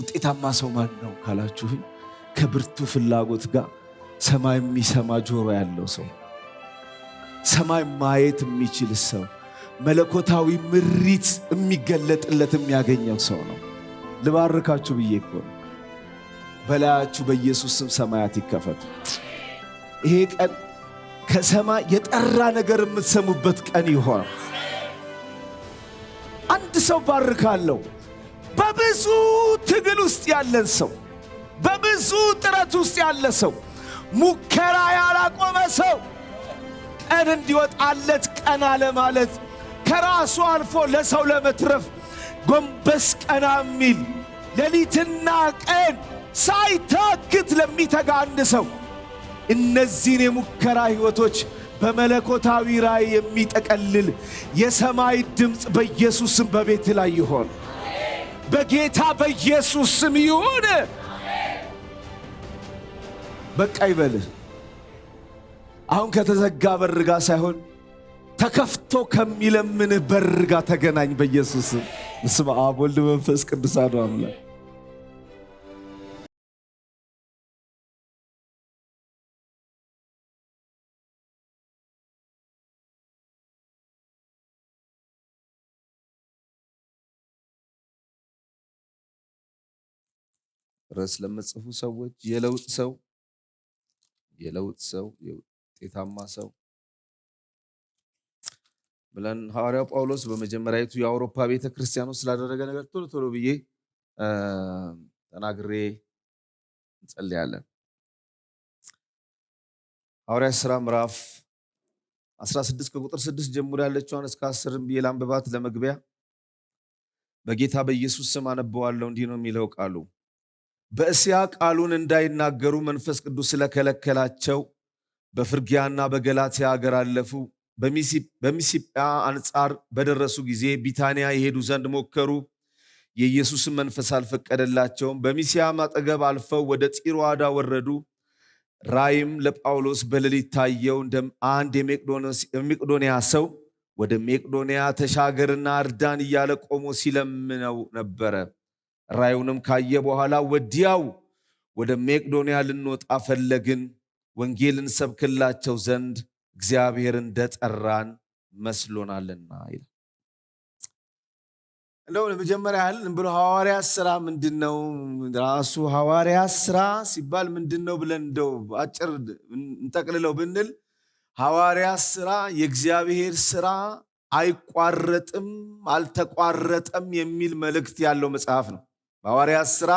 ውጤታማ ሰው ማን ነው ካላችሁ ከብርቱ ፍላጎት ጋር ሰማይ የሚሰማ ጆሮ ያለው ሰው፣ ሰማይ ማየት የሚችል ሰው፣ መለኮታዊ ምሪት የሚገለጥለት የሚያገኘው ሰው ነው። ልባርካችሁ ብዬ እኮ ነው። በላያችሁ በኢየሱስ ስም ሰማያት ይከፈቱ። ይሄ ቀን ከሰማይ የጠራ ነገር የምትሰሙበት ቀን ይሆን። አንድ ሰው ባርካለሁ። በብዙ ትግል ውስጥ ያለን ሰው፣ በብዙ ጥረት ውስጥ ያለ ሰው፣ ሙከራ ያላቆመ ሰው ቀን እንዲወጣለት ቀና ለማለት ከራሱ አልፎ ለሰው ለመትረፍ ጎንበስ ቀና የሚል ሌሊትና ቀን ሳይታክት ለሚተጋ አንድ ሰው እነዚህን የሙከራ ሕይወቶች በመለኮታዊ ራእይ የሚጠቀልል የሰማይ ድምፅ በኢየሱስ ስም በቤት ላይ ይሆን። በጌታ በኢየሱስ ስም ይሁን። በቃ ይበልህ። አሁን ከተዘጋ በር ጋር ሳይሆን ተከፍቶ ከሚለምንህ በር ጋር ተገናኝ በኢየሱስ ስም። በስመ አብ ወወልድ ወመንፈስ ቅዱስ አሐዱ አምላክ። ርዕስ ለምትጽፉ ሰዎች የለውጥ ሰው፣ የውጤታማ ሰው ብለን ሐዋርያው ጳውሎስ በመጀመሪያዊቱ የአውሮፓ ቤተክርስቲያን ውስጥ ስላደረገ ነገር ቶሎ ብዬ ተናግሬ እንጸልያለን። ሐዋርያት ሥራ ምዕራፍ 16 ከቁጥር 6 ጀምሮ ያለችውን እስከ 10 ብዬ ላንብባት ለመግቢያ። በጌታ በኢየሱስ ስም አነበዋለሁ። እንዲህ ነው የሚለው ቃሉ። በእስያ ቃሉን እንዳይናገሩ መንፈስ ቅዱስ ስለከለከላቸው በፍርግያና በገላትያ አገር አለፉ። በሚስጵያ አንጻር በደረሱ ጊዜ ቢታንያ ይሄዱ ዘንድ ሞከሩ። የኢየሱስን መንፈስ አልፈቀደላቸውም። በሚስያም አጠገብ አልፈው ወደ ጢሮአዳ ወረዱ። ራእይም ለጳውሎስ በሌሊት ታየው። አንድ የመቄዶንያ ሰው ወደ መቄዶንያ ተሻገርና እርዳን እያለ ቆሞ ሲለምነው ነበረ። ራእዩንም ካየ በኋላ ወዲያው ወደ መቄዶንያ ልንወጣ ፈለግን፣ ወንጌልን ሰብክላቸው ዘንድ እግዚአብሔር እንደጠራን መስሎናልና ይላል። እንደው ለመጀመሪያ ያህል ብሎ ሐዋርያት ሥራ ምንድነው? ራሱ ሐዋርያት ሥራ ሲባል ምንድነው ብለን እንደው አጭር እንጠቅልለው ብንል ሐዋርያት ሥራ የእግዚአብሔር ሥራ አይቋረጥም፣ አልተቋረጠም የሚል መልእክት ያለው መጽሐፍ ነው። ሐዋርያት ሥራ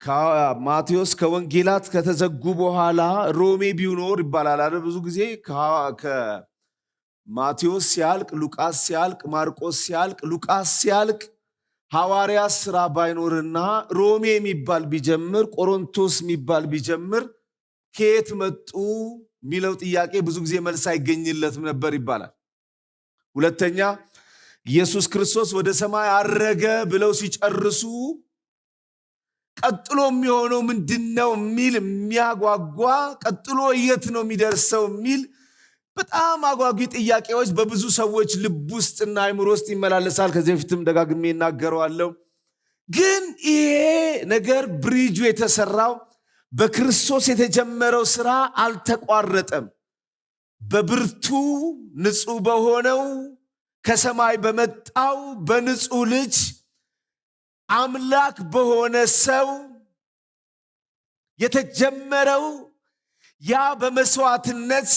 ከማቴዎስ ከወንጌላት ከተዘጉ በኋላ ሮሜ ቢኖር ይባላል አይደል? ብዙ ጊዜ ከማቴዎስ ሲያልቅ ሉቃስ ሲያልቅ ማርቆስ ሲያልቅ ሉቃስ ሲያልቅ ሐዋርያት ሥራ ባይኖርና ሮሜ የሚባል ቢጀምር ቆሮንቶስ የሚባል ቢጀምር ከየት መጡ የሚለው ጥያቄ ብዙ ጊዜ መልስ አይገኝለትም ነበር ይባላል። ሁለተኛ ኢየሱስ ክርስቶስ ወደ ሰማይ አረገ ብለው ሲጨርሱ ቀጥሎ የሚሆነው ምንድነው የሚል የሚያጓጓ፣ ቀጥሎ የት ነው የሚደርሰው የሚል በጣም አጓጊ ጥያቄዎች በብዙ ሰዎች ልብ ውስጥና አይምሮ ውስጥ ይመላለሳል። ከዚህ በፊትም ደጋግሜ እናገረዋለሁ። ግን ይሄ ነገር ብሪጁ የተሰራው በክርስቶስ የተጀመረው ስራ አልተቋረጠም። በብርቱ ንጹህ በሆነው ከሰማይ በመጣው በንጹህ ልጅ አምላክ በሆነ ሰው የተጀመረው ያ በመስዋዕትነት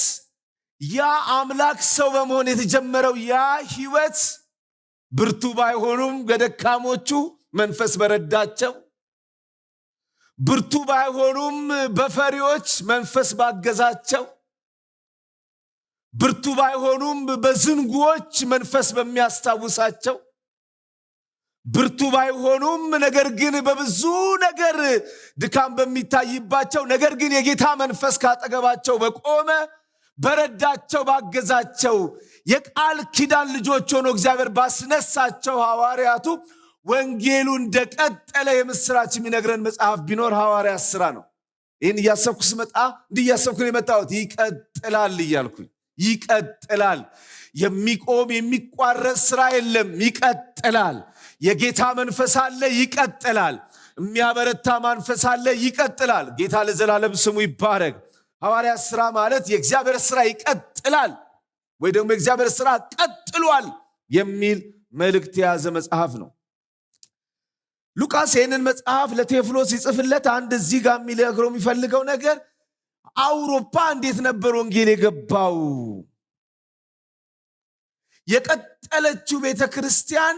ያ አምላክ ሰው በመሆን የተጀመረው ያ ሕይወት ብርቱ ባይሆኑም በደካሞቹ መንፈስ በረዳቸው፣ ብርቱ ባይሆኑም በፈሪዎች መንፈስ ባገዛቸው፣ ብርቱ ባይሆኑም በዝንጉዎች መንፈስ በሚያስታውሳቸው፣ ብርቱ ባይሆኑም ነገር ግን በብዙ ነገር ድካም በሚታይባቸው፣ ነገር ግን የጌታ መንፈስ ካጠገባቸው በቆመ በረዳቸው ባገዛቸው የቃል ኪዳን ልጆች ሆኖ እግዚአብሔር ባስነሳቸው ሐዋርያቱ ወንጌሉ እንደቀጠለ የምስራች የሚነግረን መጽሐፍ ቢኖር ሐዋርያት ሥራ ነው። ይህን እያሰብኩ ስመጣ እንዲህ እያሰብኩ ነው የመጣሁት። ይቀጥላል እያልኩኝ ይቀጥላል። የሚቆም የሚቋረጥ ሥራ የለም። ይቀጥላል። የጌታ መንፈስ አለ። ይቀጥላል። የሚያበረታ መንፈስ አለ። ይቀጥላል። ጌታ ለዘላለም ስሙ ይባረክ። ሐዋርያት ሥራ ማለት የእግዚአብሔር ሥራ ይቀጥላል ወይ ደግሞ የእግዚአብሔር ሥራ ቀጥሏል የሚል መልእክት የያዘ መጽሐፍ ነው። ሉቃስ ይህንን መጽሐፍ ለቴዎፍሎስ ይጽፍለት አንድ እዚህ ጋር የሚነግረው የሚፈልገው ነገር አውሮፓ እንዴት ነበር ወንጌል የገባው? የቀጠለችው ቤተክርስቲያን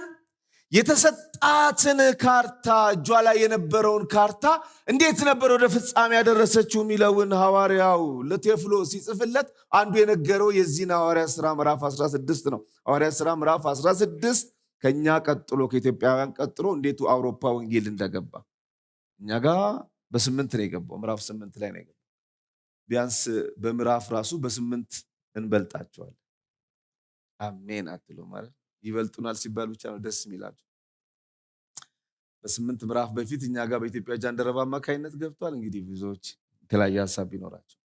የተሰጣትን ካርታ እጇ ላይ የነበረውን ካርታ እንዴት ነበር ወደ ፍጻሜ ያደረሰችው የሚለውን ሐዋርያው ለቴዎፍሎስ ይጽፍለት አንዱ የነገረው የዚህን ሐዋርያት ሥራ ምዕራፍ 16 ነው። ሐዋርያት ሥራ ምዕራፍ 16 ከኛ ቀጥሎ ከኢትዮጵያውያን ቀጥሎ እንዴት አውሮፓ ወንጌል እንደገባ እኛ ጋር በ8 ነው የገባው። ምዕራፍ 8 ላይ ነው የገባው። ቢያንስ በምዕራፍ ራሱ በ8 እንበልጣቸዋለን። አሜን አትሉ ማለት ይበልጡናል ሲባል ብቻ ነው ደስ የሚላቸው። በ8 ምዕራፍ በፊት እኛ ጋር በኢትዮጵያ ጃንደረባ አማካይነት ገብቷል። እንግዲህ ብዙዎች የተለያየ ሐሳብ ቢኖራቸው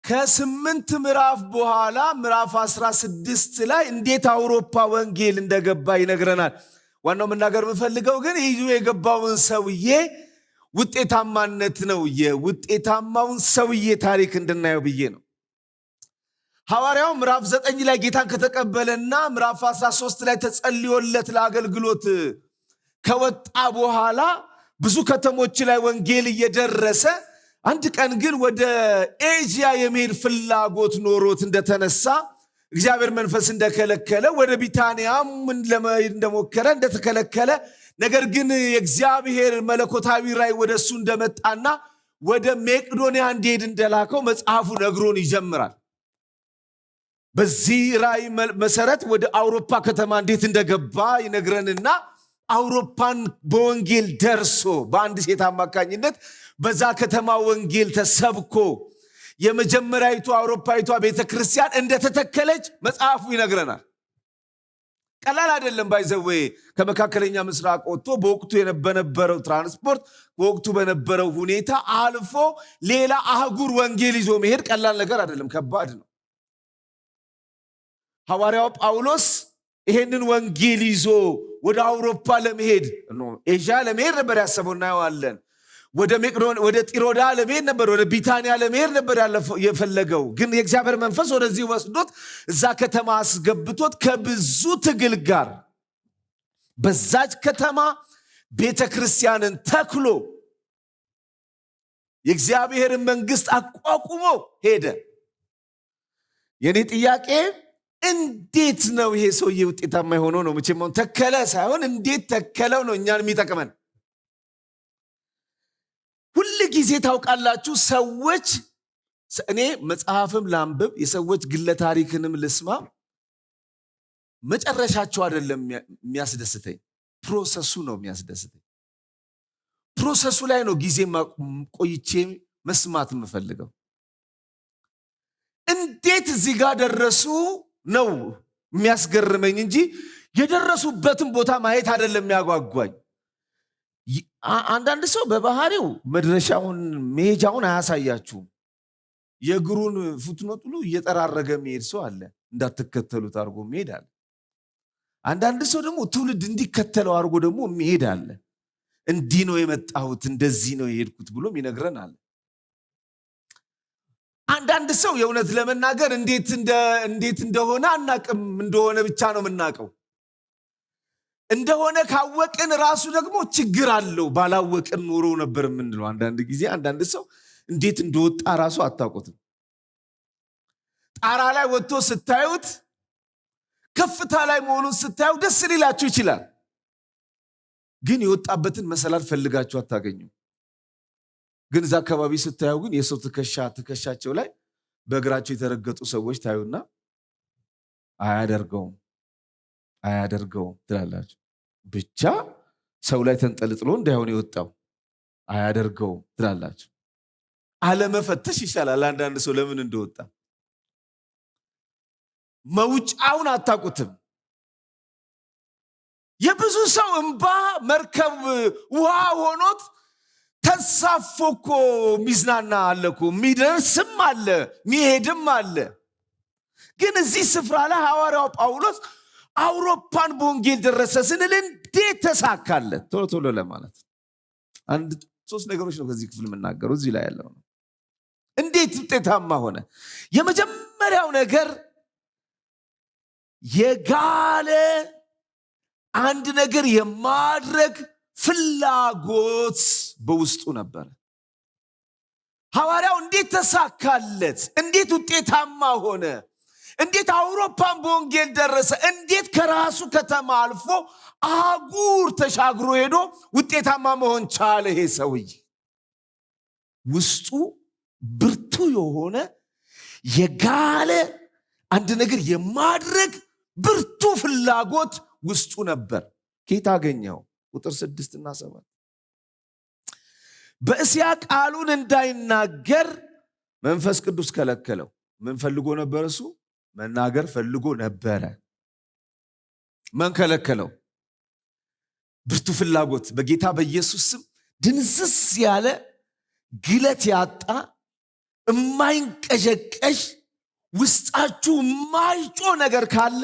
ከ8 ምዕራፍ በኋላ ምዕራፍ 16 ላይ እንዴት አውሮፓ ወንጌል እንደገባ ይነግረናል። ዋናው መናገር የምፈልገው ግን ይዞ የገባውን ሰውዬ ውጤታማነት ነው። የውጤታማውን ሰውዬ ታሪክ እንድናየው ብዬ ነው። ሐዋርያው ምዕራፍ 9 ላይ ጌታን ከተቀበለና ምዕራፍ 13 ላይ ተጸልዮለት ለአገልግሎት ከወጣ በኋላ ብዙ ከተሞች ላይ ወንጌል እየደረሰ አንድ ቀን ግን ወደ ኤዥያ የመሄድ ፍላጎት ኖሮት እንደተነሳ እግዚአብሔር መንፈስ እንደከለከለ ወደ ቢታንያም ለመሄድ እንደሞከረ እንደተከለከለ ነገር ግን የእግዚአብሔር መለኮታዊ ራእይ ወደሱ እንደመጣና ወደ መቄዶንያ እንዲሄድ እንደላከው መጽሐፉ ነግሮን ይጀምራል። በዚህ ራእይ መሰረት ወደ አውሮፓ ከተማ እንዴት እንደገባ ይነግረንና አውሮፓን በወንጌል ደርሶ በአንድ ሴት አማካኝነት በዛ ከተማ ወንጌል ተሰብኮ የመጀመሪያዊቱ አውሮፓዊቷ ቤተክርስቲያን እንደተተከለች መጽሐፉ ይነግረናል። ቀላል አይደለም። ባይዘዌ ከመካከለኛ ምስራቅ ወጥቶ በወቅቱ በነበረው ትራንስፖርት በወቅቱ በነበረው ሁኔታ አልፎ ሌላ አህጉር ወንጌል ይዞ መሄድ ቀላል ነገር አይደለም፣ ከባድ ነው። ሐዋርያው ጳውሎስ ይሄንን ወንጌል ይዞ ወደ አውሮፓ ለመሄድ ኤዥያ ለመሄድ ነበር ያሰበው እናየዋለን። ወደ ጢሮዳ ለመሄድ ነበር፣ ወደ ቢታንያ ለመሄድ ነበር የፈለገው። ግን የእግዚአብሔር መንፈስ ወደዚህ ወስዶት እዛ ከተማ አስገብቶት ከብዙ ትግል ጋር በዛች ከተማ ቤተክርስቲያንን ተክሎ የእግዚአብሔርን መንግስት አቋቁሞ ሄደ። የኔ ጥያቄ እንዴት ነው ይሄ ሰውዬ ውጤታማ የሆነው ነው? መቼም ተከለ ሳይሆን እንዴት ተከለው ነው እኛን የሚጠቅመን። ሁል ጊዜ ታውቃላችሁ ሰዎች እኔ መጽሐፍም ላንብብ የሰዎች ግለ ታሪክንም ልስማ መጨረሻቸው አይደለም የሚያስደስተኝ፣ ፕሮሰሱ ነው የሚያስደስተኝ። ፕሮሰሱ ላይ ነው ጊዜ ቆይቼ መስማት የምፈልገው። እንዴት እዚህ ጋር ደረሱ ነው የሚያስገርመኝ እንጂ የደረሱበትን ቦታ ማየት አይደለም የሚያጓጓኝ። አንዳንድ ሰው በባህሪው መድረሻውን መሄጃውን አያሳያችሁም። የእግሩን ፉትኖት ሁሉ እየጠራረገ የሚሄድ ሰው አለ፣ እንዳትከተሉት አድርጎ የሚሄድ አለ። አንዳንድ ሰው ደግሞ ትውልድ እንዲከተለው አድርጎ ደግሞ የሚሄድ አለ። እንዲህ ነው የመጣሁት እንደዚህ ነው የሄድኩት ብሎም ይነግረናል። አንዳንድ ሰው የእውነት ለመናገር እንዴት እንደሆነ አናቅም፣ እንደሆነ ብቻ ነው የምናቀው። እንደሆነ ካወቅን ራሱ ደግሞ ችግር አለው። ባላወቅን ኖሮ ነበር የምንለው። አንዳንድ ጊዜ አንዳንድ ሰው እንዴት እንደወጣ ራሱ አታውቁትም። ጣራ ላይ ወጥቶ ስታዩት ከፍታ ላይ መሆኑን ስታዩ ደስ ሊላችሁ ይችላል። ግን የወጣበትን መሰላል ፈልጋችሁ አታገኙ። ግን እዛ አካባቢ ስታዩ ግን የሰው ትከሻቸው ላይ በእግራቸው የተረገጡ ሰዎች ታዩና አያደርገውም ትላላችሁ። ብቻ ሰው ላይ ተንጠልጥሎ እንዳይሆን የወጣው አያደርገውም ትላላችሁ። አለመፈተሽ ይሻላል። አንዳንድ ሰው ለምን እንደወጣ መውጫውን አታውቁትም። የብዙ ሰው እንባ መርከብ ውሃ ሆኖት ተንሳፎ እኮ ሚዝናና አለ እኮ፣ የሚደርስም አለ የሚሄድም አለ። ግን እዚህ ስፍራ ላይ ሐዋርያው ጳውሎስ አውሮፓን በወንጌል ደረሰ ስንል እንዴት ተሳካለት? ቶሎ ለማለት አንድ ሶስት ነገሮች ነው በዚህ ክፍል የምናገረው እዚህ ላይ ያለው ነው። እንዴት ውጤታማ ሆነ? የመጀመሪያው ነገር የጋለ አንድ ነገር የማድረግ ፍላጎት በውስጡ ነበር። ሐዋርያው እንዴት ተሳካለት? እንዴት ውጤታማ ሆነ? እንዴት አውሮፓን በወንጌል ደረሰ? እንዴት ከራሱ ከተማ አልፎ አህጉር ተሻግሮ ሄዶ ውጤታማ መሆን ቻለ? ይሄ ሰውዬ ውስጡ ብርቱ የሆነ የጋለ አንድ ነገር የማድረግ ብርቱ ፍላጎት ውስጡ ነበር። ከየት አገኘው? ቁጥር 6 እና 7 በእስያ ቃሉን እንዳይናገር መንፈስ ቅዱስ ከለከለው። ምን ፈልጎ ነበር? እሱ መናገር ፈልጎ ነበረ። ማን ከለከለው? ብርቱ ፍላጎት። በጌታ በኢየሱስ ስም ድንዝዝ ያለ ግለት ያጣ የማይንቀዠቀዥ ውስጣችሁ የማይጮ ነገር ካለ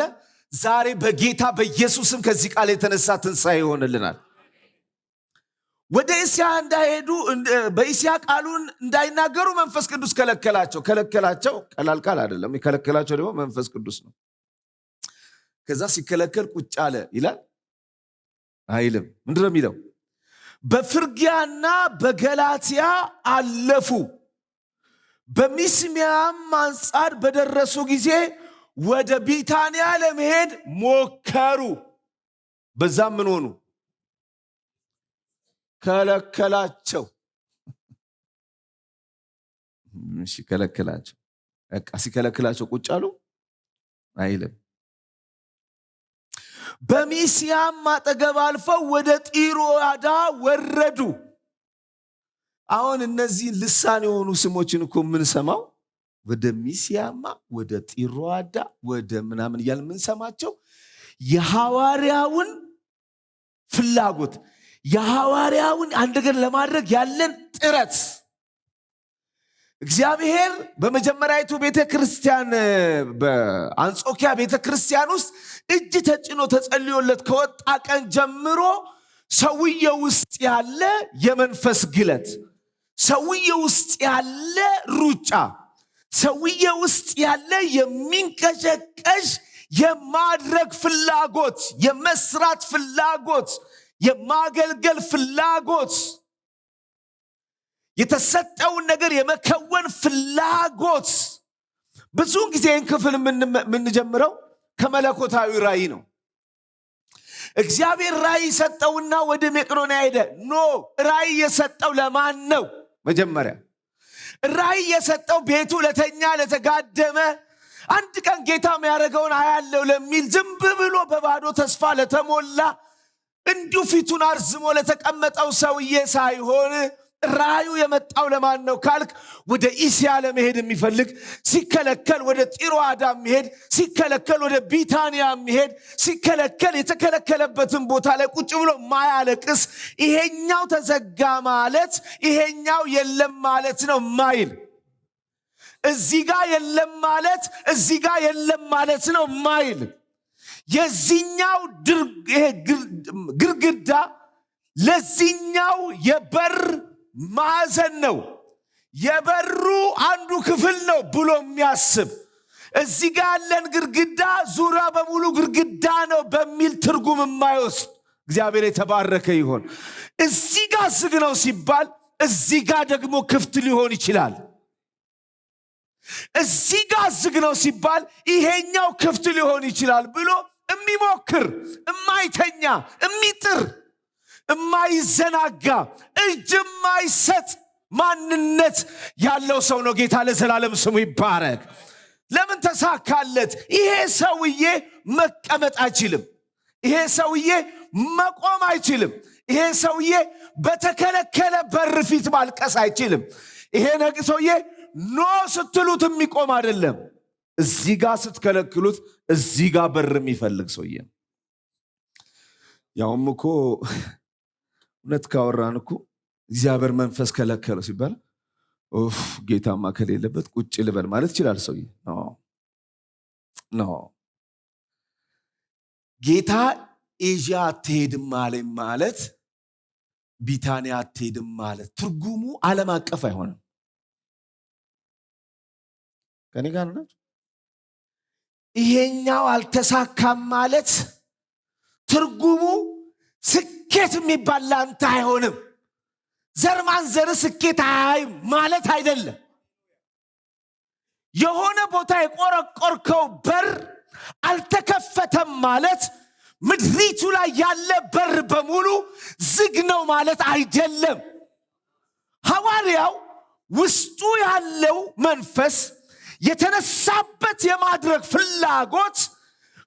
ዛሬ በጌታ በኢየሱስም ከዚህ ቃል የተነሳ ትንሣኤ ይሆንልናል። ወደ እስያ እንዳይሄዱ በእስያ ቃሉን እንዳይናገሩ መንፈስ ቅዱስ ከለከላቸው። ቀላል ቃል አይደለም። የከለከላቸው ደግሞ መንፈስ ቅዱስ ነው። ከዛ ሲከለከል ቁጭ አለ ይላል አይልም? ምንድነው የሚለው? በፍርግያና በገላትያ አለፉ። በሚስሚያም አንጻር በደረሱ ጊዜ ወደ ቢታንያ ለመሄድ ሞከሩ። በዛም ምን ሆኑ? ከለከላቸው። እሺ ከለከላቸው። በቃ ሲከለከላቸው ቁጭ አሉ አይልም? በሚስያም አጠገብ አልፈው ወደ ጢሮአዳ ወረዱ። አሁን እነዚህ ልሳን የሆኑ ስሞችን እኮ የምንሰማው ወደ ሚስያማ ወደ ጢሮአዳ ወደ ምናምን እያል የምንሰማቸው የሐዋርያውን ፍላጎት የሐዋርያውን አንድ ነገር ለማድረግ ያለን ጥረት እግዚአብሔር በመጀመሪያይቱ ቤተክርስቲያን በአንጾኪያ ቤተክርስቲያን ውስጥ እጅ ተጭኖ ተጸልዮለት ከወጣ ቀን ጀምሮ ሰውየው ውስጥ ያለ የመንፈስ ግለት፣ ሰውየው ውስጥ ያለ ሩጫ፣ ሰውየው ውስጥ ያለ የሚንቀዠቀዥ የማድረግ ፍላጎት፣ የመስራት ፍላጎት፣ የማገልገል ፍላጎት፣ የተሰጠውን ነገር የመከወን ፍላጎት። ብዙውን ጊዜ ይህን ክፍል የምንጀምረው ከመለኮታዊ ራእይ ነው። እግዚአብሔር ራእይ ሰጠውና ወደ መቄዶንያ ሄደ። ኖ ራእይ የሰጠው ለማን ነው? መጀመሪያ ራእይ የሰጠው ቤቱ ለተኛ ለተጋደመ አንድ ቀን ጌታ የሚያደርገውን አያለው ለሚል ዝም ብሎ በባዶ ተስፋ ለተሞላ እንዲሁ ፊቱን አርዝሞ ለተቀመጠው ሰውዬ ሳይሆን ራእዩ የመጣው ለማን ነው ካልክ ወደ እስያ ለመሄድ የሚፈልግ ሲከለከል ወደ ጢሮአዳ የሚሄድ ሲከለከል ወደ ቢታንያ የሚሄድ ሲከለከል የተከለከለበትን ቦታ ላይ ቁጭ ብሎ ማያለቅስ ይሄኛው ተዘጋ ማለት ይሄኛው የለም ማለት ነው ማይል እዚህ ጋር የለም ማለት እዚህ ጋር የለም ማለት ነው ማይል የዚህኛው ግርግዳ ለዚህኛው የበር ማዕዘን ነው የበሩ አንዱ ክፍል ነው ብሎ የሚያስብ እዚህ ጋር ያለን ግርግዳ ዙሪያ በሙሉ ግርግዳ ነው በሚል ትርጉም የማይወስድ እግዚአብሔር የተባረከ ይሆን። እዚህ ጋር ዝግ ነው ሲባል እዚህ ጋር ደግሞ ክፍት ሊሆን ይችላል። እዚህ ጋር ዝግ ነው ሲባል ይሄኛው ክፍት ሊሆን ይችላል ብሎ የሚሞክር የማይተኛ የሚጥር የማይዘናጋ እጅ የማይሰጥ ማንነት ያለው ሰው ነው። ጌታ ለዘላለም ስሙ ይባረክ። ለምን ተሳካለት? ይሄ ሰውዬ መቀመጥ አይችልም። ይሄ ሰውዬ መቆም አይችልም። ይሄ ሰውዬ በተከለከለ በር ፊት ማልቀስ አይችልም። ይሄ ሰውዬ ኖ ስትሉት የሚቆም አይደለም። እዚህ ጋር ስትከለክሉት እዚህ ጋር በር የሚፈልግ ሰውዬ ነው። ያውም እኮ እውነት ካወራን እኮ እግዚአብሔር መንፈስ ከለከለው ሲባል ጌታማ ከሌለበት ቁጭ ልበል ማለት ይችላል ሰውዬ። ኖ ጌታ ኤዥያ አትሄድም አለኝ ማለት ቢታንያ አትሄድም ማለት ትርጉሙ ዓለም አቀፍ አይሆንም። ከኔ ጋር ናችሁ? ይሄኛው አልተሳካም ማለት ትርጉሙ ስኬት የሚባል ላንተ አይሆንም። ዘርማንዘር ስኬት ማለት አይደለም። የሆነ ቦታ የቆረቆርከው በር አልተከፈተም ማለት ምድሪቱ ላይ ያለ በር በሙሉ ዝግ ነው ማለት አይደለም። ሐዋርያው ውስጡ ያለው መንፈስ የተነሳበት የማድረግ ፍላጎት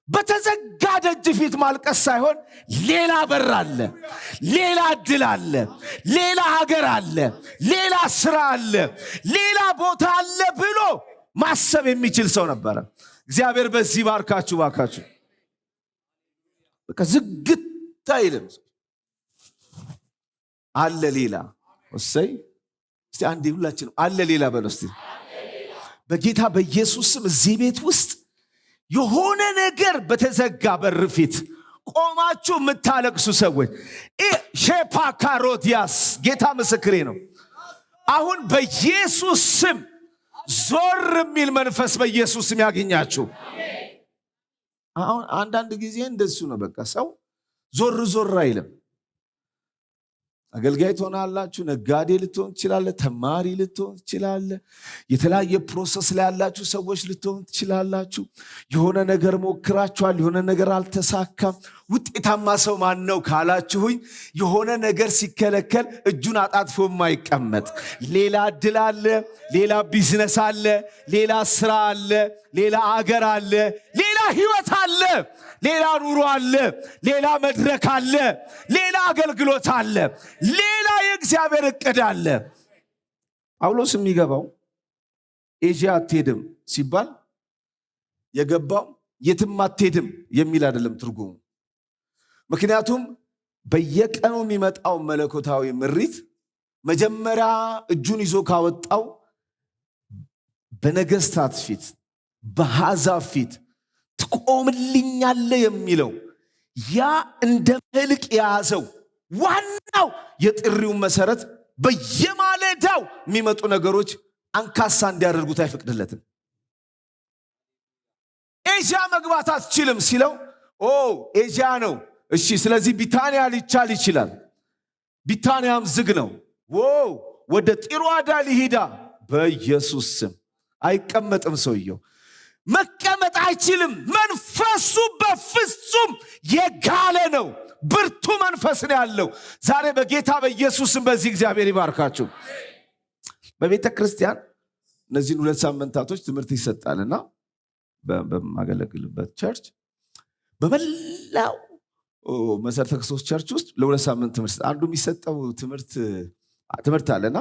በተዘጋ ደጅ ፊት ማልቀስ ሳይሆን ሌላ በር አለ፣ ሌላ እድል አለ፣ ሌላ ሀገር አለ፣ ሌላ ስራ አለ፣ ሌላ ቦታ አለ ብሎ ማሰብ የሚችል ሰው ነበረ። እግዚአብሔር በዚህ ባርካችሁ ባካችሁ። በቃ ዝግት አይልም። አለ ሌላ። ወሰይ እስቲ አንዴ ሁላችንም አለ ሌላ በለው እስቲ። በጌታ በኢየሱስ ስም እዚህ ቤት ውስጥ የሆነ ነገር በተዘጋ በር ፊት ቆማችሁ የምታለቅሱ ሰዎች ሼፓካሮዲያስ ጌታ ምስክሬ ነው። አሁን በኢየሱስ ስም ዞር የሚል መንፈስ በኢየሱስ ስም ያገኛችሁ። አሁን አንዳንድ ጊዜ እንደሱ ነው። በቃ ሰው ዞር ዞር አይልም። አገልጋይ ትሆናላችሁ፣ ነጋዴ ልትሆን ትችላለህ፣ ተማሪ ልትሆን ትችላለህ፣ የተለያየ ፕሮሰስ ላይ ያላችሁ ሰዎች ልትሆን ትችላላችሁ። የሆነ ነገር ሞክራችኋል፣ የሆነ ነገር አልተሳካም። ውጤታማ ሰው ማን ነው ካላችሁኝ የሆነ ነገር ሲከለከል እጁን አጣጥፎ የማይቀመጥ ሌላ እድል አለ፣ ሌላ ቢዝነስ አለ፣ ሌላ ስራ አለ፣ ሌላ አገር አለ፣ ሌላ ህይወት አለ፣ ሌላ ኑሮ አለ፣ ሌላ መድረክ አለ፣ ሌላ አገልግሎት አለ፣ ሌላ የእግዚአብሔር እቅድ አለ። ጳውሎስ የሚገባው ኤዥያ አትሄድም ሲባል የገባው የትም አትሄድም የሚል አይደለም ትርጉሙ። ምክንያቱም በየቀኑ የሚመጣው መለኮታዊ ምሪት መጀመሪያ እጁን ይዞ ካወጣው በነገስታት ፊት በአሕዛብ ፊት ትቆምልኛለህ የሚለው ያ እንደ መልክ የያዘው ዋናው የጥሪው መሰረት በየማለዳው የሚመጡ ነገሮች አንካሳ እንዲያደርጉት አይፈቅድለትም። ኤዥያ መግባት አትችልም ሲለው ኤዥያ ነው እሺ፣ ስለዚህ ቢታንያ ሊቻል ይችላል። ቢታንያም ዝግ ነው። ወደ ጢሮአዳ ሊሄዳ በኢየሱስ ስም አይቀመጥም። ሰውየው መቀመጥ አይችልም። መንፈሱ በፍጹም የጋለ ነው። ብርቱ መንፈስ ነው ያለው። ዛሬ በጌታ በኢየሱስም በዚህ እግዚአብሔር ይባርካችሁ። በቤተ ክርስቲያን እነዚህን 2 ሳምንታቶች ትምህርት ይሰጣልና በማገለግልበት ቸርች በመላው መሰረተ ክርስቶስ ቸርች ውስጥ ለ2 ሳምንት ትምህርት አንዱ የሚሰጠው ትምህርት አለና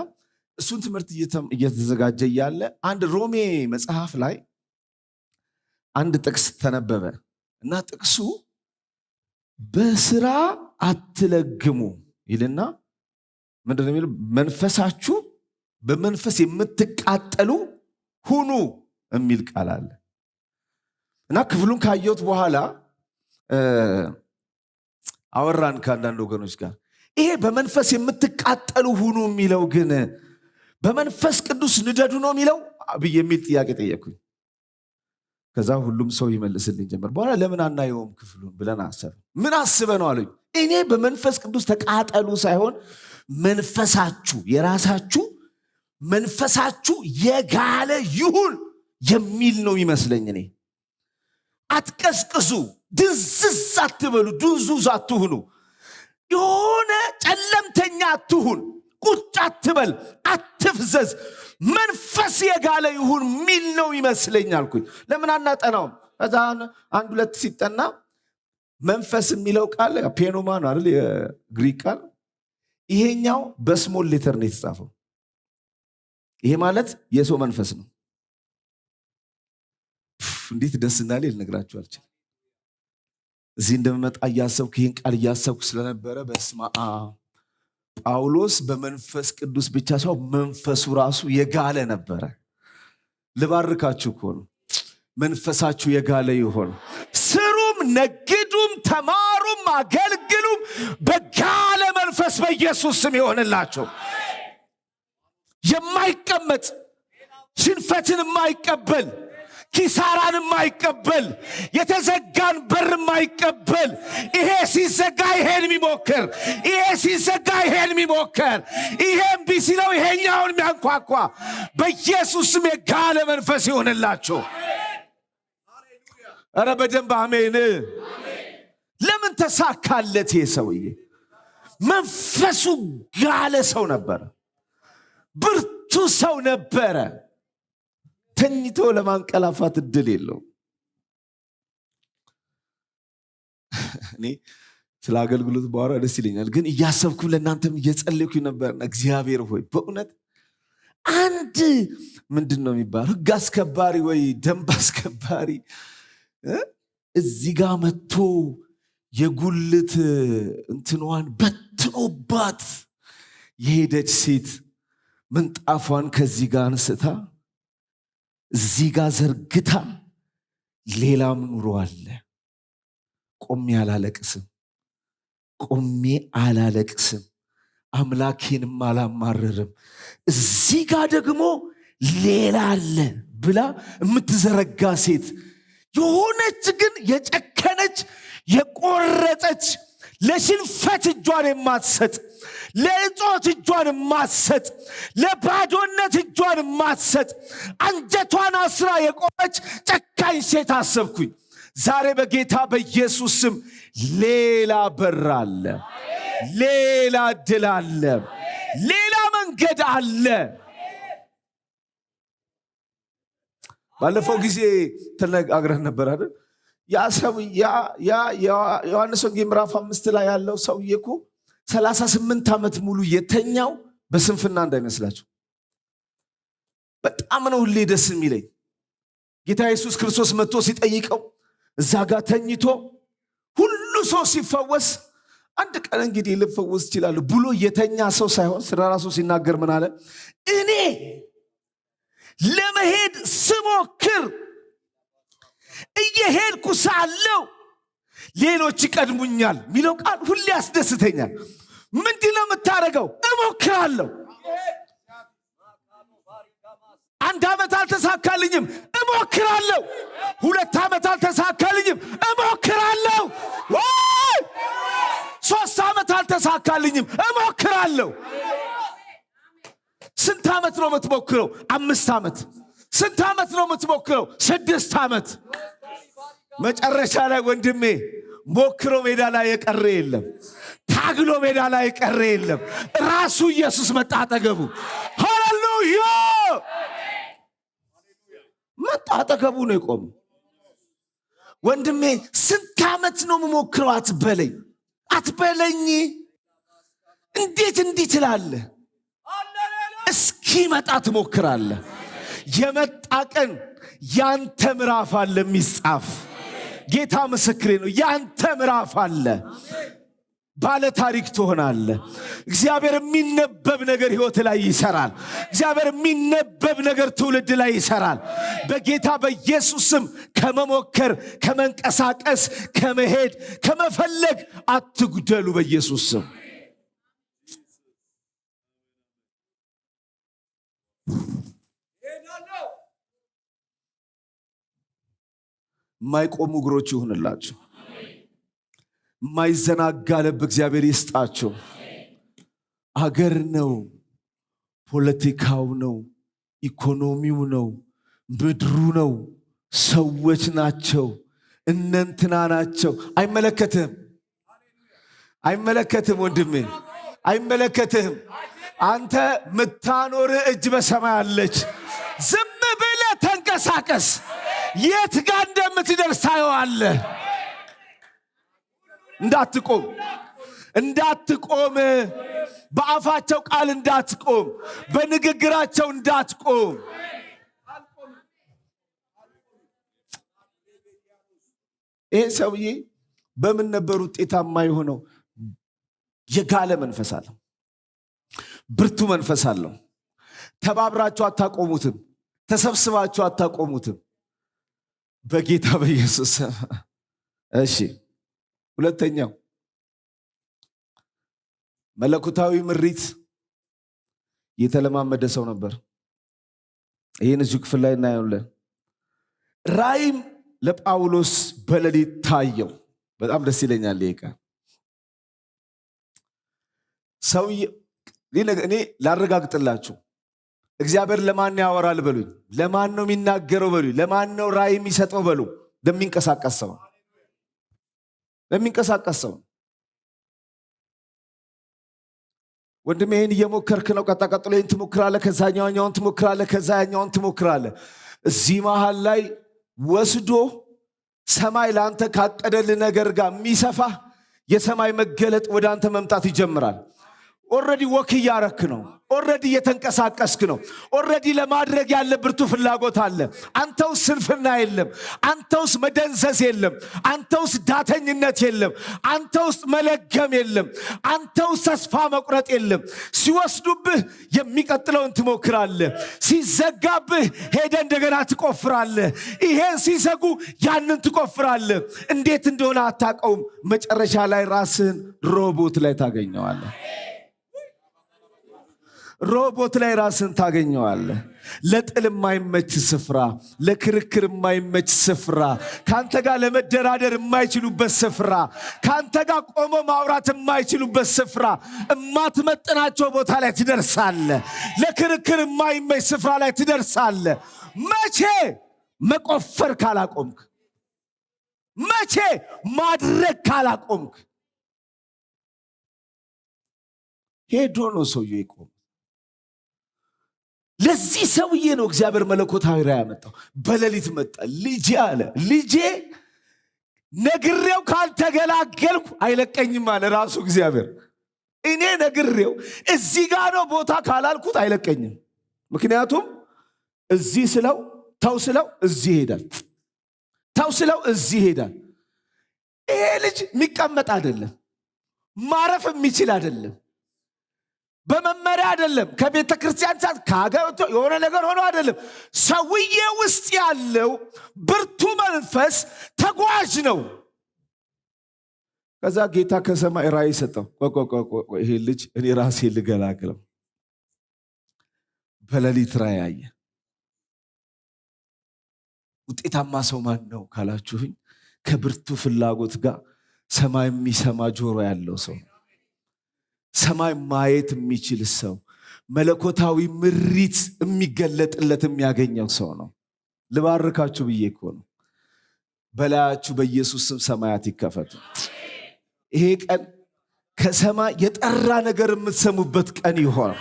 እሱን ትምህርት እየተዘጋጀ ያለ አንድ ሮሜ መጽሐፍ ላይ አንድ ጥቅስ ተነበበ እና ጥቅሱ በስራ አትለግሙ ይልና ምንድነው የሚለው? መንፈሳችሁ በመንፈስ የምትቃጠሉ ሁኑ የሚል ቃል አለ እና ክፍሉን ካየሁት በኋላ አወራን ከአንዳንድ ወገኖች ጋር። ይሄ በመንፈስ የምትቃጠሉ ሁኑ የሚለው ግን በመንፈስ ቅዱስ ንደዱ ነው የሚለው ብዬ የሚል ጥያቄ ጠየቅኩኝ። ከዛ ሁሉም ሰው ይመልስልኝ ጀመር። በኋላ ለምን አናየውም ክፍሉን ብለን አሰብን። ምን አስበ ነው አሉኝ። እኔ በመንፈስ ቅዱስ ተቃጠሉ ሳይሆን መንፈሳችሁ የራሳችሁ መንፈሳችሁ የጋለ ይሁን የሚል ነው ይመስለኝ። እኔ አትቀስቅሱ፣ ድንዝዝ አትበሉ፣ ድንዙዝ አትሁኑ፣ የሆነ ጨለምተኛ አትሁን፣ ቁጭ አትበል፣ አትፍዘዝ፣ መንፈስ የጋለ ይሁን ሚል ነው ይመስለኝ አልኩኝ። ለምን አናጠናውም? ከዛ 1-2 ሲጠና መንፈስ የሚለው ቃል ፔኖማ ነው አይደል? የግሪክ ቃል። ይሄኛው በስሞል ሌተር ነው የተጻፈው። ይሄ ማለት የሰው መንፈስ ነው። እንዴት ደስ እንዳለ ልነግራችሁ አልችልም። እዚህ እንደመጣ እያሰብኩ ይሄን ቃል እያሰብኩ ስለነበረ በስመ አብ ጳውሎስ በመንፈስ ቅዱስ ብቻ ሰው መንፈሱ ራሱ የጋለ ነበረ። ልባርካችሁ እኮ ነው። መንፈሳችሁ የጋለ ይሆን። ስሩም፣ ነግዱም፣ ተማሩም፣ አገልግሉም በጋለ መንፈስ መንፈስ በኢየሱስ ስም ይሆንላችሁ። የማይቀመጥ ሽንፈትን የማይቀበል ኪሳራን የማይቀበል የተዘጋን በር የማይቀበል ይሄ ሲዘጋ ይሄን የሚሞክር ይሄ ሲዘጋ ይሄን የሚሞክር ይሄን ቢሲለው ይሄኛውን የሚያንኳኳ በኢየሱስ ስም የጋለ መንፈስ ይሆንላችሁ። ኧረ በደንብ አሜን። ለምን ተሳካለት? ይሄ ሰውዬ መንፈሱ ጋለ ሰው ነበረ፣ ብርቱ ሰው ነበረ። ተኝቶ ለማንቀላፋት እድል የለው። እኔ ስለ አገልግሎት ባወራ ደስ ይለኛል፣ ግን እያሰብኩ ለእናንተም እየጸለይኩ ነበር። እግዚአብሔር ሆይ በእውነት አንድ ምንድነው የሚባለው ሕግ አስከባሪ ወይ ደንብ አስከባሪ እዚህ ጋር መጥቶ የጉልት እንትኗን በትኖባት የሄደች ሴት ምንጣፏን ከዚህ ጋር አንስታ እዚህ ጋር ዘርግታ ሌላም ኑሮ አለ። ቆሜ አላለቅስም፣ አምላኬንም አላማረርም፣ እዚህ ጋር ደግሞ ሌላ አለ ብላ የምትዘረጋ ሴት የሆነች ግን የጨከነች የቆረጠች ለሽንፈት እጇን የማትሰጥ ለእጦት እጇን የማትሰጥ ለባዶነት እጇን የማትሰጥ አንጀቷን አስራ የቆመች ጨካኝ ሴት አሰብኩኝ። ዛሬ በጌታ በኢየሱስ ስም ሌላ በር አለ፣ ሌላ ድል አለ፣ ሌላ መንገድ አለ። ባለፈው ጊዜ ተነጋግረን ነበር አይደል? ዮሐንስ ወንጌል ምዕራፍ 5 ላይ ያለው ሰውዬ እኮ 38 ዓመት ሙሉ የተኛው በስንፍና እንዳይመስላችሁ። በጣም ነው ሁሌ ደስ የሚለኝ ጌታ ኢየሱስ ክርስቶስ መጥቶ ሲጠይቀው እዛ ጋር ተኝቶ ሁሉ ሰው ሲፈወስ አንድ ቀን እንግዲህ ልፈወስ ይችላል ብሎ የተኛ ሰው ሳይሆን ስለራሱ ሲናገር ምን አለ? እኔ ለመሄድ ስሞክር እየሄድኩ ሳለው ሌሎች ይቀድሙኛል ሚለው ቃል ሁሌ ያስደስተኛል። ምንድነው የምታደርገው? እሞክራለሁ። 1 ዓመት አልተሳካልኝም፣ እሞክራለሁ። 2 ዓመት አልተሳካልኝም፣ እሞክራለሁ። 3 ዓመት አልተሳካልኝም፣ እሞክራለሁ። ስንት ዓመት ነው የምትሞክረው? 5 ዓመት። ስንት ዓመት ነው የምትሞክረው? 6 ዓመት። መጨረሻ ላይ ወንድሜ ሞክሮ ሜዳ ላይ የቀረ የለም፣ ታግሎ ሜዳ ላይ የቀረ የለም። ራሱ ኢየሱስ መጣ አጠገቡ። ሃሌሉያ! መጣ አጠገቡ ነው የቆመው። ወንድሜ ስንት ዓመት ነው የምሞክረው አትበለኝ። እንዴት እንዲህ ትላለህ? እስኪ መጣ ትሞክራለህ። የመጣ ቀን ያንተ ምዕራፍ አለ የሚጻፍ። ጌታ ምስክሬ ነው። ያንተ ምዕራፍ አለ። ባለ ታሪክ ትሆናለህ። እግዚአብሔር የሚነበብ ነገር ህይወት ላይ ይሰራል። እግዚአብሔር የሚነበብ ነገር ትውልድ ላይ ይሰራል። በጌታ በኢየሱስ ስም ከመሞከር፣ ከመንቀሳቀስ፣ ከመሄድ፣ ከመፈለግ አትጉደሉ በኢየሱስ ስም። የማይቆሙ እግሮች ይሁንላችሁ። የማይዘናጋ ልብ እግዚአብሔር ይስጣችሁ። አገር ነው፣ ፖለቲካው ነው፣ ኢኮኖሚው ነው፣ ምድሩ ነው፣ ሰዎች ናቸው፣ እነንትና ናቸው። አይመለከትም ወንድሜ፣ አይመለከትም። አንተ ምታኖር እጅ በሰማይ አለች። ዝም ብለህ ተንቀሳቀስ። የት ጋር እንደምትደርስ ታየዋለህ። እንዳትቆም፣ በአፋቸው ቃል እንዳትቆም፣ በንግግራቸው እንዳትቆም። ይሄ ሰውዬ በምን ነበር ውጤታማ የሆነው? የጋለ መንፈስ አለው፣ ብርቱ መንፈስ አለው። ተባብራችሁ አታቆሙትም፣ ተሰብስባችሁ አታቆሙትም። በጌታ በኢየሱስ። እሺ፣ ሁለተኛው መለኮታዊ ምሪት የተለማመደ ሰው ነበር። ይህን እዚሁ ክፍል ላይ እናያለን። ራእይም ለጳውሎስ በሌሊት ታየው። በጣም ደስ ይለኛል ይሄ ቃል። እኔ ላረጋግጥላችሁ፣ እግዚአብሔር ለማን ያወራል በሉኝ፣ ለማን ነው የሚናገረው በሉኝ፣ ለማን ነው ራእይ የሚሰጠው በሉ፣ ለሚንቀሳቀስ ሰው፣ ለሚንቀሳቀስ ሰው። ወንድሜ ይህን እየሞከርክ ነው። ቀጥሎ ይህን ትሞክራለህ፣ ከዛኛውን ትሞክራለህ፣ ከዛኛውን ትሞክራለህ። እዚህ መሃል ላይ ወስዶ ሰማይ ለአንተ ካቀደልህ ነገር ጋር የሚሰፋ የሰማይ መገለጥ ወደ አንተ መምጣት ይጀምራል። ኦልሬዲ ወክ እያረክ ነው። ኦልሬዲ እየተንቀሳቀስክ ነው። ኦልሬዲ ለማድረግ ያለ ብርቱ ፍላጎት አለ። አንተ ውስጥ ስንፍና የለም። አንተ ውስጥ መደንዘዝ የለም። አንተ ውስጥ ዳተኝነት የለም። አንተ ውስጥ መለገም የለም። አንተ ውስጥ ተስፋ መቁረጥ የለም። ሲወስዱብህ የሚቀጥለውን ትሞክራለህ። ሲዘጋብህ ሄደ እንደገና ትቆፍራለህ። ይሄን ሲዘጉ ያንን ትቆፍራለህ። እንዴት እንደሆነ አታውቀውም። መጨረሻ ላይ ራስህን ሮቦት ላይ ታገኘዋለህ። ሮቦት ላይ ራስን ታገኘዋለህ። ለጥል የማይመች ስፍራ፣ ለክርክር የማይመች ስፍራ፣ ካንተ ጋር ለመደራደር የማይችሉበት ስፍራ፣ ካንተ ጋር ቆሞ ማውራት የማይችሉበት ስፍራ፣ እማትመጥናቸው ቦታ ላይ ትደርሳለህ። ለክርክር የማይመች ስፍራ ላይ ትደርሳለህ። መቼ? መቆፈር ካላቆምክ፣ መቼ? ማድረግ ካላቆምክ። ሄዶ ነው ሰውዬው ይቆም። ለዚህ ሰውዬ ነው እግዚአብሔር መለኮታዊ ራእይ ያመጣው። በሌሊት መጣ። ልጄ አለ፣ ልጄ ነግሬው ካልተገላገልኩ አይለቀኝም አለ ራሱ እግዚአብሔር። እኔ ነግሬው እዚህ ጋር ነው ቦታ ካላልኩት አይለቀኝም። ምክንያቱም እዚህ ስለው ተው ስለው እዚህ ይሄዳል፣ ተው ስለው እዚህ ይሄዳል። ይሄ ልጅ የሚቀመጥ አይደለም፣ ማረፍ የሚችል አይደለም፣ በመመሪያ አይደለም፣ ከቤተ ክርስቲያን ሳት ካገቶ የሆነ ነገር ሆኖ አይደለም። ሰውዬ ውስጥ ያለው ብርቱ መንፈስ ተጓዥ ነው። ከዛ ጌታ ከሰማይ ራእይ ሰጠው። ይሄ ልጅ እኔ ራሴ ልገላግለው። በሌሊት ራእይ አየ። ውጤታማ ሰው ማን ነው ካላችሁኝ፣ ከብርቱ ፍላጎት ጋር ሰማይ የሚሰማ ጆሮ ያለው ሰው፣ ሰማይ ማየት የሚችል ሰው፣ መለኮታዊ ምሪት የሚገለጥለት የሚያገኘው ሰው ነው። ልባርካችሁ ብዬ እኮ ነው። በላያችሁ በኢየሱስ ስም ሰማያት ይከፈቱ። ይሄ ቀን ከሰማይ የጠራ ነገር የምትሰሙበት ቀን ይሆን።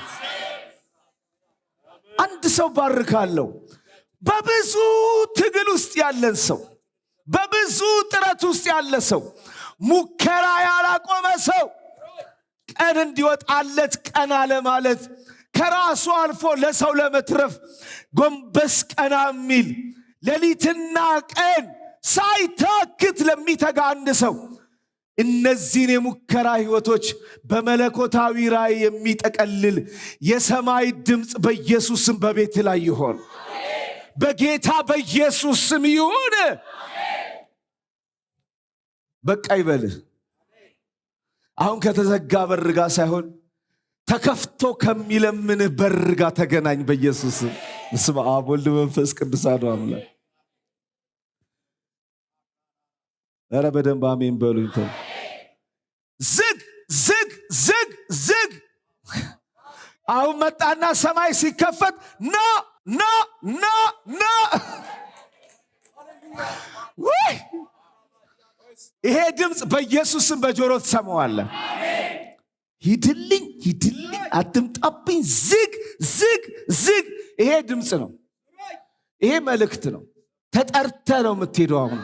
አንድ ሰው ባርካለሁ። በብዙ ትግል ውስጥ ያለን ሰው፣ በብዙ ጥረት ውስጥ ያለ ሰው፣ ሙከራ ያላቆመ ሰው ቀን እንዲወጣለት ቀና ለማለት ከራሱ አልፎ ለሰው ለመትረፍ ጎንበስ ቀና የሚል ሌሊትና ቀን ሳይታክት ለሚተጋ አንድ ሰው እነዚህን የሙከራ ህይወቶች በመለኮታዊ ራእይ የሚጠቀልል የሰማይ ድምፅ በኢየሱስም በቤት ላይ ይሆን፣ በጌታ በኢየሱስም ይሁን። በቃ ይበልህ። አሁን ከተዘጋ በርጋ ሳይሆን ተከፍቶ ከሚለምን በርጋ ተገናኝ በኢየሱስ ስም። በስመ አብ ወልድ መንፈስ ቅዱስ አሐዱ አምላክ። ኧረ በደንብ አሜን በሉኝ። ዝግ ዝግ ዝግ ዝግ። አሁን መጣና ሰማይ ሲከፈት ና ና ና ና። ወይ ይሄ ድምፅ በኢየሱስም በጆሮ ትሰማዋለህ። ሂድልኝ ሂድልኝ፣ አትምጣብኝ፣ ዝግ ዝግ ዝግ። ይሄ ድምፅ ነው። ይሄ መልእክት ነው። ተጠርተ ነው የምትሄደው። አሁን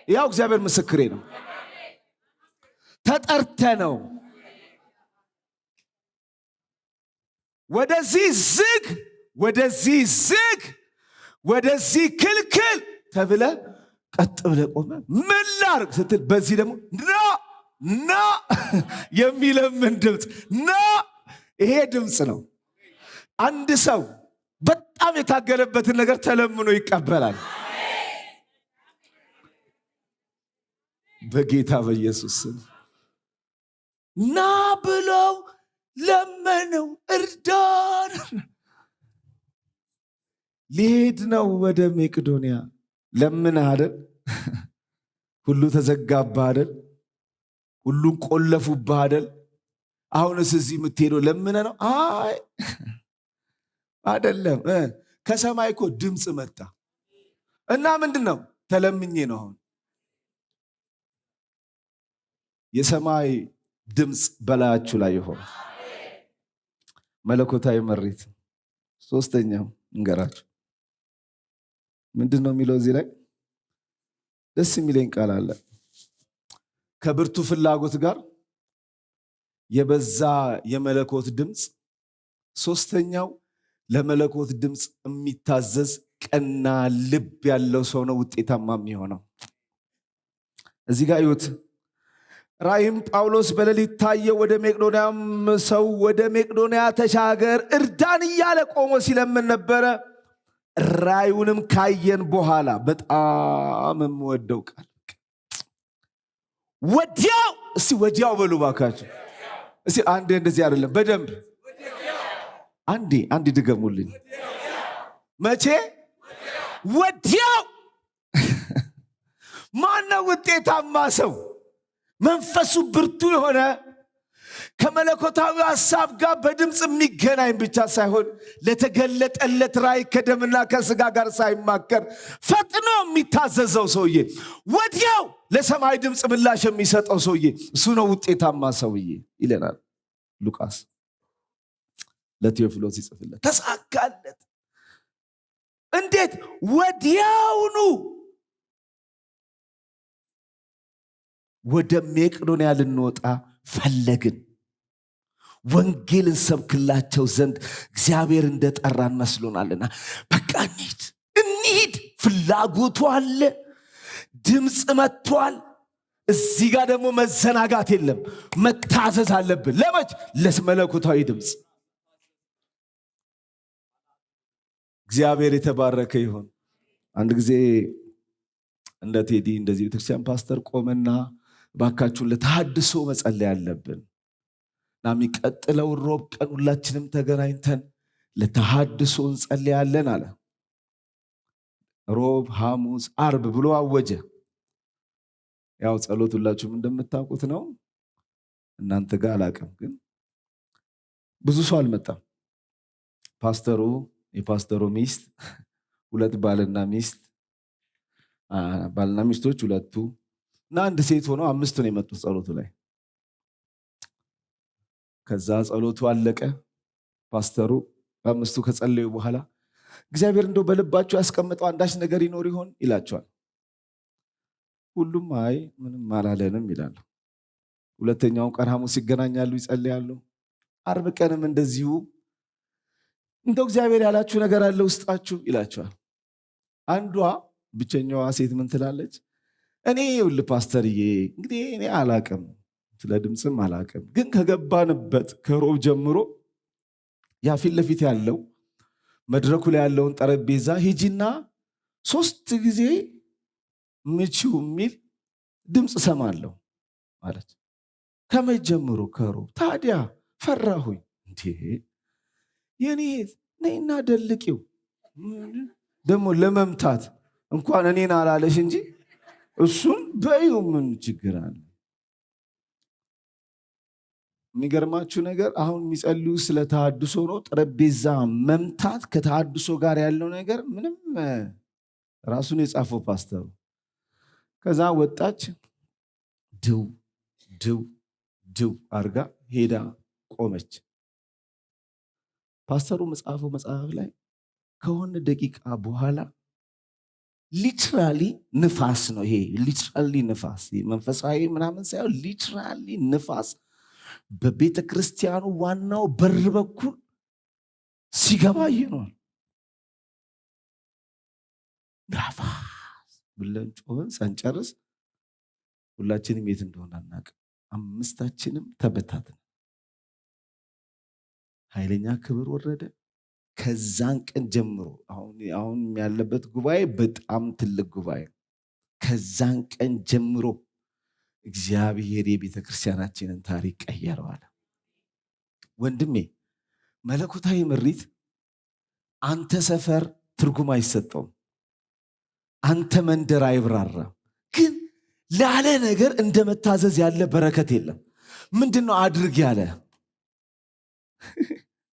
ያው እግዚአብሔር ምስክሬ ነው። ተጠርተ ነው። ወደዚህ ዝግ፣ ወደዚህ ዝግ፣ ወደዚህ ክልክል ተብለ ቀጥ ብለ ቆመ። ምን ላርግ ስትል በዚህ ደግሞ ና ና የሚለምን ድምፅ ና። ይሄ ድምፅ ነው። አንድ ሰው በጣም የታገለበትን ነገር ተለምኖ ይቀበላል። በጌታ በኢየሱስ ስም ና ብለው ለመነው፣ እርዳን። ሊሄድ ነው ወደ መቄዶንያ። ለምነህ አይደል? ሁሉ ተዘጋብህ አይደል? ሁሉን ቆለፉብህ አይደል? አሁንስ እዚህ የምትሄደው ለምነህ ነው? አይ አይደለም። ከሰማይ እኮ ድምፅ መጣ እና ምንድን ነው? ተለምኜ ነው። አሁን የሰማይ ድምፅ በላያችሁ ላይ ይሆን። መለኮታዊ መሬት። ሶስተኛው እንገራችሁ ምንድን ነው የሚለው እዚህ ላይ ደስ የሚለኝ ቃል አለ። ከብርቱ ፍላጎት ጋር የበዛ የመለኮት ድምፅ። ሶስተኛው ለመለኮት ድምፅ የሚታዘዝ ቀና ልብ ያለው ሰው ነው ውጤታማ የሚሆነው። እዚህ ጋር ይሁት ራእይም ጳውሎስ በሌሊት ታየ። ወደ መቄዶንያም ሰው ወደ መቄዶንያ ተሻገር እርዳን እያለ ቆሞ ሲለምን ነበረ። ራእዩንም ካየን በኋላ በጣም የምወደው ቃል ወዲያው። እስቲ ወዲያው በሉ ባካችሁ። እስቲ አንዴ እንደዚህ አይደለም በደንብ አንዴ ድገሙልኝ። መቼ? ወዲያው። ማነው ውጤታማ ሰው? መንፈሱ ብርቱ የሆነ ከመለኮታዊ ሐሳብ ጋር በድምፅ የሚገናኝ ብቻ ሳይሆን ለተገለጠለት ራእይ ከደምና ከስጋ ጋር ሳይማከር ፈጥኖ የሚታዘዘው ሰውዬ፣ ወዲያው ለሰማይ ድምፅ ምላሽ የሚሰጠው ሰውዬ እሱ ነው ውጤታማ ሰውዬ ይለናል ሉቃስ ለቴዎፍሎስ ይጽፍለት። ተሳካለት። እንዴት? ወዲያውኑ ወደ መቄዶንያ ልንወጣ ፈለግን። ወንጌልን ሰብክላቸው ዘንድ እግዚአብሔር እንደጠራን መስሎናልና በቃ እንሂድ። ፍላጎቱ አለ፣ ድምፅ መጥቷል። እዚህ ጋር ደግሞ መዘናጋት የለም፣ መታዘዝ አለብን። ለመች? ለመለኮታዊ ድምፅ። እግዚአብሔር የተባረከ ይሁን። አንድ ጊዜ እንደ ቴዲ እንደዚህ ቤተክርስቲያን ፓስተር ቆመና ባካችሁን ለተሐድሶ መጸለይ አለብን እና የሚቀጥለው ሮብ ቀን ሁላችንም ተገናኝተን ለተሐድሶ እንጸልያለን አለ። ሮብ፣ ሐሙስ፣ አርብ ብሎ አወጀ። ያው ጸሎት ሁላችሁም እንደምታውቁት ነው። እናንተ ጋር አላውቅም፣ ግን ብዙ ሰው አልመጣም። የፓስተሩ ሚስት፣ ሁለት ባልና ሚስቶች ሁለቱ እና አንድ ሴት ሆነው 5 ነው የመጡት ጸሎቱ ላይ። ከዛ ጸሎቱ አለቀ። ፓስተሩ 5 ከጸለዩ በኋላ እግዚአብሔር እንደው በልባቸው ያስቀምጠው አንዳች ነገር ይኖር ይሆን ይላቸዋል። ሁሉም አይ ምንም አላለንም ይላሉ። ሁለተኛው ቀን ሐሙስ ይገናኛሉ፣ ይጸልያሉ። አርብ ቀንም እንደዚሁ እንደው እግዚአብሔር ያላችሁ ነገር አለ ውስጣችሁ ይላቸዋል። አንዷ ብቸኛዋ ሴት ምን ትላለች? እኔ ይኸውልህ ፓስተርዬ፣ እንግዲህ እኔ አላቅም፣ ስለ ድምፅም አላቅም፣ ግን ከገባንበት ከሮብ ጀምሮ ያ ፊት ለፊት ያለው መድረኩ ላይ ያለውን ጠረጴዛ ሂጂና 3 ጊዜ ምቺው የሚል ድምፅ ሰማለሁ ማለት። ከመቼ ጀምሮ? ከሮብ። ታዲያ ፈራሁኝ። እንዴ የኔ ነይና ደልቂው። ደግሞ ለመምታት እንኳን እኔን አላለሽ እንጂ እሱን በዩ ምን ችግር አለ? የሚገርማችሁ ነገር አሁን የሚጸልዩ ስለ ተሐድሶ ነው። ጠረጴዛ መምታት ከተሐድሶ ጋር ያለው ነገር ምንም። ራሱን የጻፈው ፓስተሩ። ከዛ ወጣች፣ ድው ድው ድው አርጋ ሄዳ ቆመች። ፓስተሩ መጽሐፉ መጽሐፍ ላይ ከሆነ ደቂቃ በኋላ ሊትራሊ ንፋስ ነው ይሄ። ሊትራሊ ንፋስ መንፈሳዊ ምናምን ሳይሆን ሊትራሊ ንፋስ በቤተ ክርስቲያኑ ዋናው በር በኩል ሲገባ ይኖር። ንፋስ ብለን ጮኸን ሳንጨርስ ሁላችንም የት እንደሆነ አናውቅም። 5ታችንም ተበታትን። ኃይለኛ ክብር ወረደ። ከዛን ቀን ጀምሮ አሁን ያለበት ጉባኤ በጣም ትልቅ ጉባኤ። ከዛን ቀን ጀምሮ እግዚአብሔር የቤተክርስቲያናችንን ታሪክ ቀየረው አለ። ወንድሜ መለኮታዊ ምሪት አንተ ሰፈር ትርጉም አይሰጠውም፣ አንተ መንደር አይብራራም። ግን ላለ ነገር እንደመታዘዝ ያለ በረከት የለም። ምንድነው አድርግ ያለ?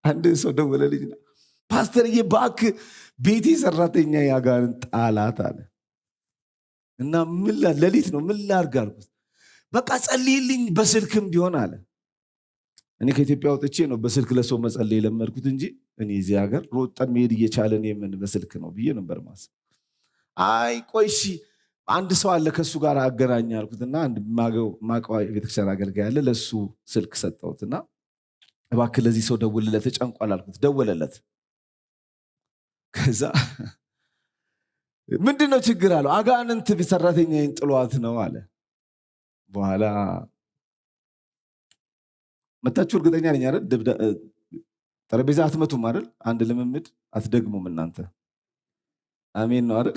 አንድ ሰው ደወለልኝና ፓስተርዬ እባክህ ቤቴ ሰራተኛ ያጋርን ጣላት አለ። እና ሌሊት ነው ምን ላድርግ አልኩት። በቃ ጸልይልኝ በስልክም ቢሆን አለ። እኔ ከኢትዮጵያ ወጥቼ ነው በስልክ ለሰው መጸለይ የለመድኩት እንጂ እኔ እዚህ ሀገር ሮጠን መሄድ እየቻለን የምን በስልክ ነው ብዬ ነበር ማሰብ። አይ ቆይ እሺ አንድ ሰው አለ ከሱ ጋር አገናኝ አልኩትና አንድ ማቀው ቤተክርስቲያን አገልጋይ አለ፣ ለሱ ስልክ ሰጠሁትና እባክህ ለዚህ ሰው ደውልለት ተጨንቋል አልኩት። ደወለለት። ከዛ ምንድነው ችግር አለው። አጋንንት ሰራተኛዬን ጥሏት ነው አለ። በኋላ መታችሁ እርግጠኛ ነኝ አይደል ጠረጴዛ አትመቱም አይደል? አንድ ልምምድ አትደግሙም እናንተ። አሜን ነው አይደል?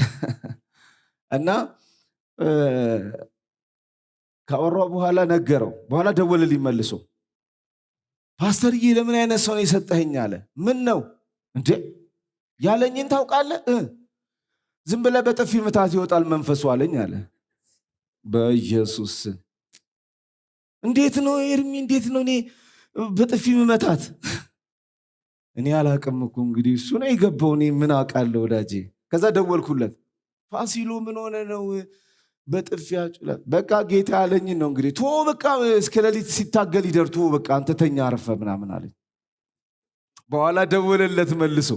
እና ካወራው በኋላ ነገረው። በኋላ ደወለልኝ መልሶ ፓስተርዬ ለምን አይነት ሰው ነው የሰጠኸኝ አለ። ምን ነው እንዴ ያለኝን ታውቃለህ? ዝም ብለህ በጥፊ ምታት ይወጣል መንፈሱ አለኝ አለ። በኢየሱስ እንዴት ነው ኤርሚ እንዴት ነው እኔ በጥፊ መታት? እኔ አላቅም እኮ እንግዲህ እሱ ነው የገባው፣ እኔ ምን አውቃለሁ ወዳጄ። ከዛ ደወልኩለት ፋሲሎ ምን ሆነ ነው በጥፊ ያጭላል? በቃ ጌታ ያለኝ ነው እንግዲህ ቶ በቃ እስከ ሌሊት ሲታገል ይደር ቶ በቃ አንተ ተኛ አረፈ ምናምን አለኝ። በኋላ ደወለለት መልሶ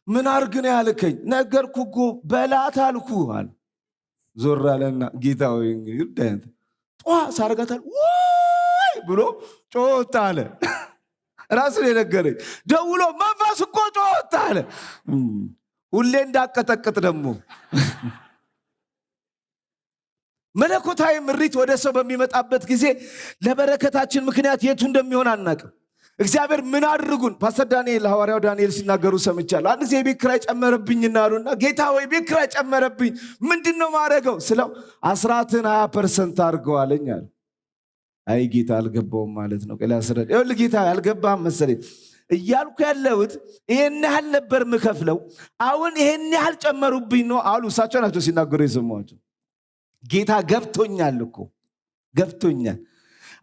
ምን አርግ ነው ያልከኝ? ነገርኩ እኮ በላት አልኩ አለ። ዞር አለና ጌታ ወይ እንግዲህ ዳንተ ጧ ሳርጋታል ወይ ብሎ ጮት አለ። ራስን የነገረኝ ደውሎ መንፈስ እኮ ጮት አለ። ሁሌ እንዳቀጠቅጥ ደግሞ መለኮታዊ ምሪት ወደ ሰው በሚመጣበት ጊዜ ለበረከታችን ምክንያት የቱ እንደሚሆን አናውቅም። እግዚአብሔር ምን አድርጉን? ፓስተር ዳንኤል ሐዋርያው ዳንኤል ሲናገሩ ሰምቻለሁ። አንድ ጊዜ ቤት ኪራይ ጨመረብኝና አሉና ጌታ ወይ ቤት ኪራይ ጨመረብኝ ምንድነው ማረገው ስለው 20% አድርገው አለኝ አለ። አይ ጌታ አልገባውም ማለት ነው። ቀላ ሰረድ ይኸውልህ ጌታ አልገባም መሰለኝ እያልኩ ያለሁት ይሄን ያህል ነበር ምከፍለው፣ አሁን ይሄን ያህል ጨመሩብኝ ነው አሉ። እሳቸው ናቸው ሲናገሩ የሰማኋቸው። ጌታ ገብቶኛል እኮ ገብቶኛል።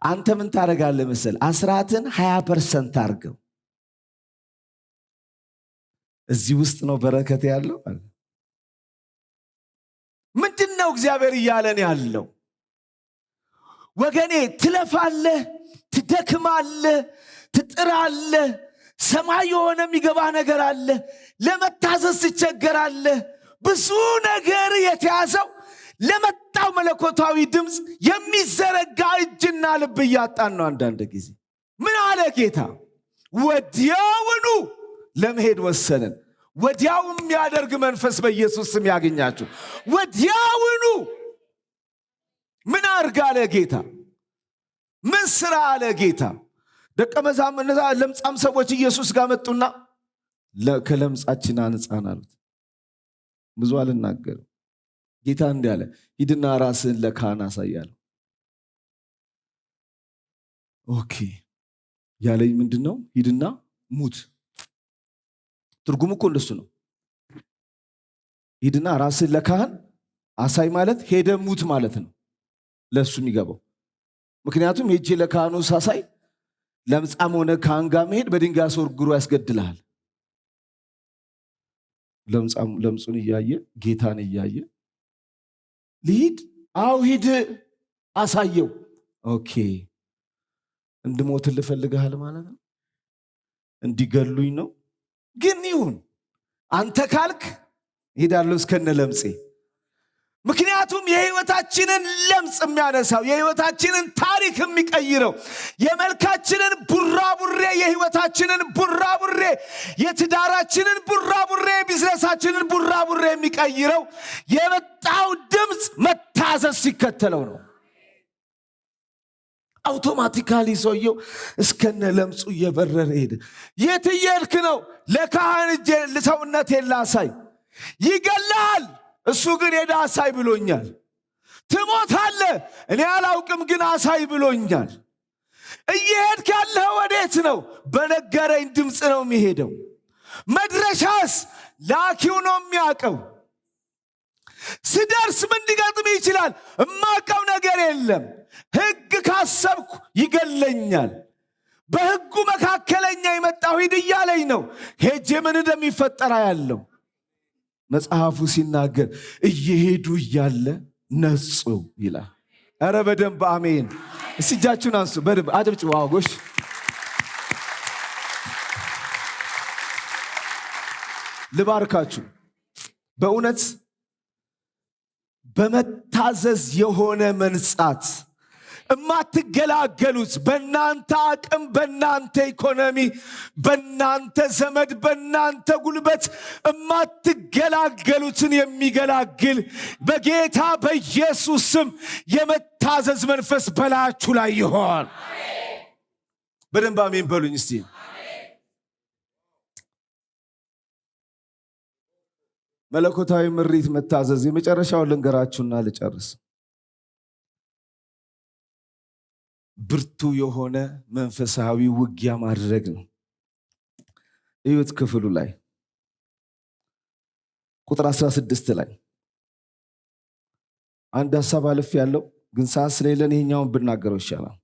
አንተ ምን ታረጋለህ መሰል 20% አድርገው፣ እዚህ ውስጥ ነው በረከት ያለው። ምንድነው እግዚአብሔር እያለን ያለው? ወገኔ ትለፋለህ፣ ትደክማለህ፣ ትጥራለህ፣ ሰማይ የሆነ የሚገባ ነገር አለ፣ ለመታዘዝ ትቸገራለህ። ብዙ ነገር የተያዘው ለመጣው መለኮታዊ ድምፅ የሚዘረጋ እጅና ልብ እያጣን ነው። አንዳንድ ጊዜ ምን አለ ጌታ? ወዲያውኑ ለመሄድ ወሰንን። ወዲያው የሚያደርግ መንፈስ በኢየሱስ ስም ያገኛችሁ። ወዲያውኑ ምን አርግ አለ ጌታ? ምን ስራ አለ ጌታ? ደቀ መዛሙርት ለምጻም ሰዎች ኢየሱስ ጋር መጡና ከለምጻችን አንጻን አሉት። ብዙ አልናገርም። ጌታ እንዲህ አለ፣ ሂድና ራስህን ለካህን አሳያለሁ። ኦኬ ያለኝ ምንድነው? ሂድና ሙት። ትርጉሙ እኮ እንደሱ ነው። ሂድና ራስህን ለካህን አሳይ ማለት ሄደ ሙት ማለት ነው ለሱ የሚገባው። ምክንያቱም ሄጄ ለካህኑ ሳሳይ ለምጻም ሆነ ካህን ጋር መሄድ በድንጋይ አስወግሮ ያስገድልሃል። ለምጹን እያየ ጌታን እያየ ልሂድ? አው ሂድ አሳየው። ኦኬ እንድሞትልህ ፈልገሃል ማለት ነው? እንዲገሉኝ ነው? ግን ይሁን አንተ ካልክ ሄዳለሁ እስከነ ለምጼ። ምክንያቱም የህይወታችንን ለምጽ የሚያነሳው የህይወታችንን ታሪክ የሚቀይረው የመልካችንን ቡራቡሬ የህይወታችንን ቡራቡሬ የትዳራችንን ቡራቡሬ የቢዝነሳችንን ቡራቡሬ የሚቀይረው የመጣው ድምፅ መታዘዝ ሲከተለው ነው። አውቶማቲካሊ ሰውየው እስከነ ለምጹ እየበረረ ሄደ። የት እየሄድክ ነው? ለካህን እጄ ሰውነቴን ላሳይ። ይገላል። እሱ ግን ሄዳ አሳይ ብሎኛል። ትሞታለህ፣ እኔ አላውቅም ግን አሳይ ብሎኛል። እየሄድክ ያለህ ወዴት ነው? በነገረኝ ድምፅ ነው የሚሄደው። መድረሻስ ላኪው ነው የሚያውቀው። ስደርስ ምን ሊገጥም ይችላል? እማውቀው ነገር የለም። ሕግ ካሰብኩ ይገለኛል። በሕጉ መካከለኛ የመጣው ሂድ እያለኝ ነው። ሄጄ ምን እንደሚፈጠር ያለው መጽሐፉ ሲናገር እየሄዱ እያለ ነጹ ይላል። ኧረ በደንብ አሜን። እስቲ እጃችሁን አንሱ፣ በደንብ አጨብጭቡ። ጎሽ ልባርካችሁ። በእውነት በመታዘዝ የሆነ መንጻት እማትገላገሉት በእናንተ አቅም፣ በእናንተ ኢኮኖሚ፣ በእናንተ ዘመድ፣ በእናንተ ጉልበት እማትገላገሉትን የሚገላግል በጌታ በኢየሱስ ስም የመታዘዝ መንፈስ በላያችሁ ላይ ይሆን። በደንብ አሜን በሉኝ እስቲ። መለኮታዊ ምሪት መታዘዝ የመጨረሻውን ልንገራችሁና ልጨርስ። ብርቱ የሆነ መንፈሳዊ ውጊያ ማድረግ ነው። እዩት ክፍሉ ላይ ቁጥር 16 ላይ አንድ ሐሳብ አልፍ ያለው ግን ሰዓት ስለሌለን ይሄኛውን ብናገረው ይሻላል።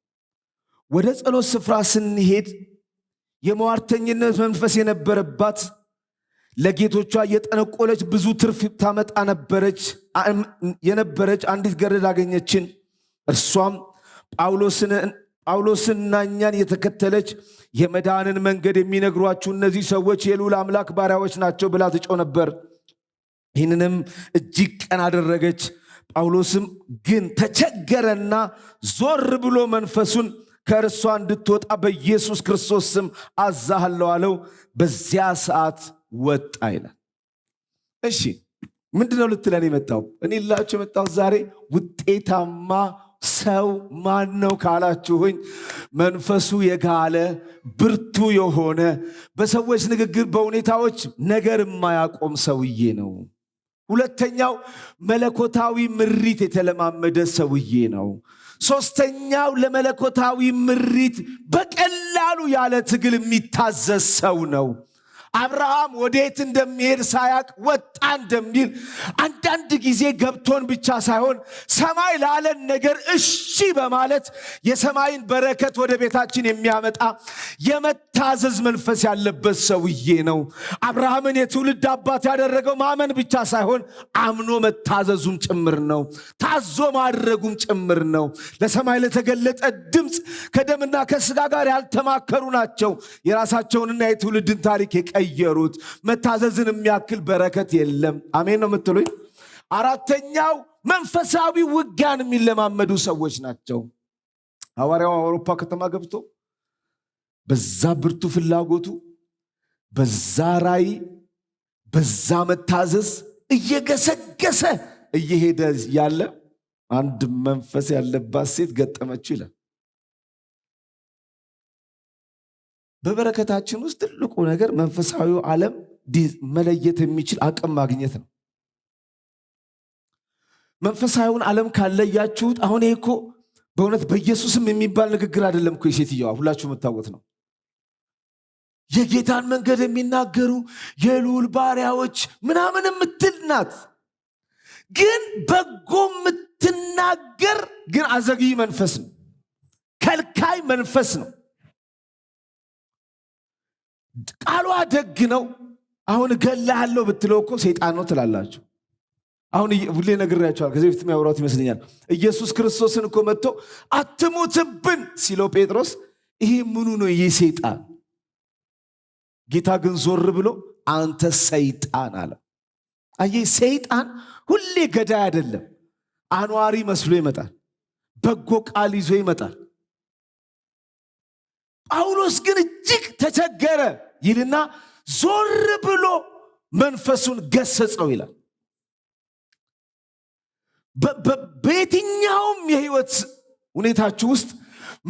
ወደ ጸሎት ስፍራ ስንሄድ የሟርተኝነት መንፈስ ለጌቶቿ የጠነቆለች ብዙ ትርፍ ታመጣ የነበረች አንዲት ገረድ አገኘችን። እርሷም ጳውሎስንና እኛን የተከተለች የመዳንን መንገድ የሚነግሯችሁ እነዚህ ሰዎች የልዑል አምላክ ባሪያዎች ናቸው ብላ ትጮህ ነበር። ይህንንም እጅግ ቀን አደረገች። ጳውሎስም ግን ተቸገረና ዞር ብሎ መንፈሱን ከእርሷ እንድትወጣ በኢየሱስ ክርስቶስ ስም አዛሃለሁ አለው። በዚያ ሰዓት ወጣ ይላል። እሺ ምንድነው ልትለን የመጣው? እኔ ላችሁ የመጣው ዛሬ ውጤታማ ሰው ማን ነው ካላችሁኝ፣ መንፈሱ የጋለ ብርቱ የሆነ በሰዎች ንግግር በሁኔታዎች ነገር የማያቆም ሰውዬ ነው። ሁለተኛው መለኮታዊ ምሪት የተለማመደ ሰውዬ ነው። ሶስተኛው ለመለኮታዊ ምሪት በቀላሉ ያለ ትግል የሚታዘዝ ሰው ነው። አብርሃም ወዴት እንደሚሄድ ሳያቅ ወጣ እንደሚል አንዳንድ ጊዜ ገብቶን ብቻ ሳይሆን ሰማይ ላለን ነገር እሺ በማለት የሰማይን በረከት ወደ ቤታችን የሚያመጣ የመታዘዝ መንፈስ ያለበት ሰውዬ ነው። አብርሃምን የትውልድ አባት ያደረገው ማመን ብቻ ሳይሆን አምኖ መታዘዙም ጭምር ነው። ታዞ ማድረጉም ጭምር ነው። ለሰማይ ለተገለጠ ድምፅ ከደምና ከስጋ ጋር ያልተማከሩ ናቸው የራሳቸውንና የትውልድን ታሪክ የቀየሩት። መታዘዝን የሚያክል በረከት የለም። አሜን ነው የምትሉኝ? አራተኛው መንፈሳዊ ውጊያን የሚለማመዱ ሰዎች ናቸው። ሐዋርያው አውሮፓ ከተማ ገብቶ በዛ ብርቱ ፍላጎቱ፣ በዛ ራእይ፣ በዛ መታዘዝ እየገሰገሰ እየሄደ ያለ አንድ መንፈስ ያለባት ሴት ገጠመችው ይላል። በበረከታችን ውስጥ ትልቁ ነገር መንፈሳዊው ዓለም መለየት የሚችል አቅም ማግኘት ነው። መንፈሳዊውን ዓለም ካለያችሁት፣ አሁን ይሄ እኮ በእውነት በኢየሱስም የሚባል ንግግር አይደለም እኮ። የሴትየዋ ሁላችሁ የምታውቁት ነው። የጌታን መንገድ የሚናገሩ የልዑል ባሪያዎች ምናምን የምትል ናት። ግን በጎ የምትናገር ግን አዘግይ መንፈስ ነው። ከልካይ መንፈስ ነው። ቃሏ ደግ ነው። አሁን እገልሃለሁ ብትለው እኮ ሰይጣን ነው ትላላችሁ። አሁን ሁሌ ነግሬያችኋል። ከዚህ በፊት የሚያወራው ይመስለኛል። ኢየሱስ ክርስቶስን እኮ መጥቶ አትሙትብን ሲለው ጴጥሮስ ይሄ ምኑ ነው ይህ ሰይጣን? ጌታ ግን ዞር ብሎ አንተ ሰይጣን አለ። አየህ፣ ሰይጣን ሁሌ ገዳይ አይደለም። አኗሪ መስሎ ይመጣል። በጎ ቃል ይዞ ይመጣል። ጳውሎስ ግን እጅግ ተቸገረ ይልና ዞር ብሎ መንፈሱን ገሰጸው ይላል። በየትኛውም የህይወት ሁኔታችሁ ውስጥ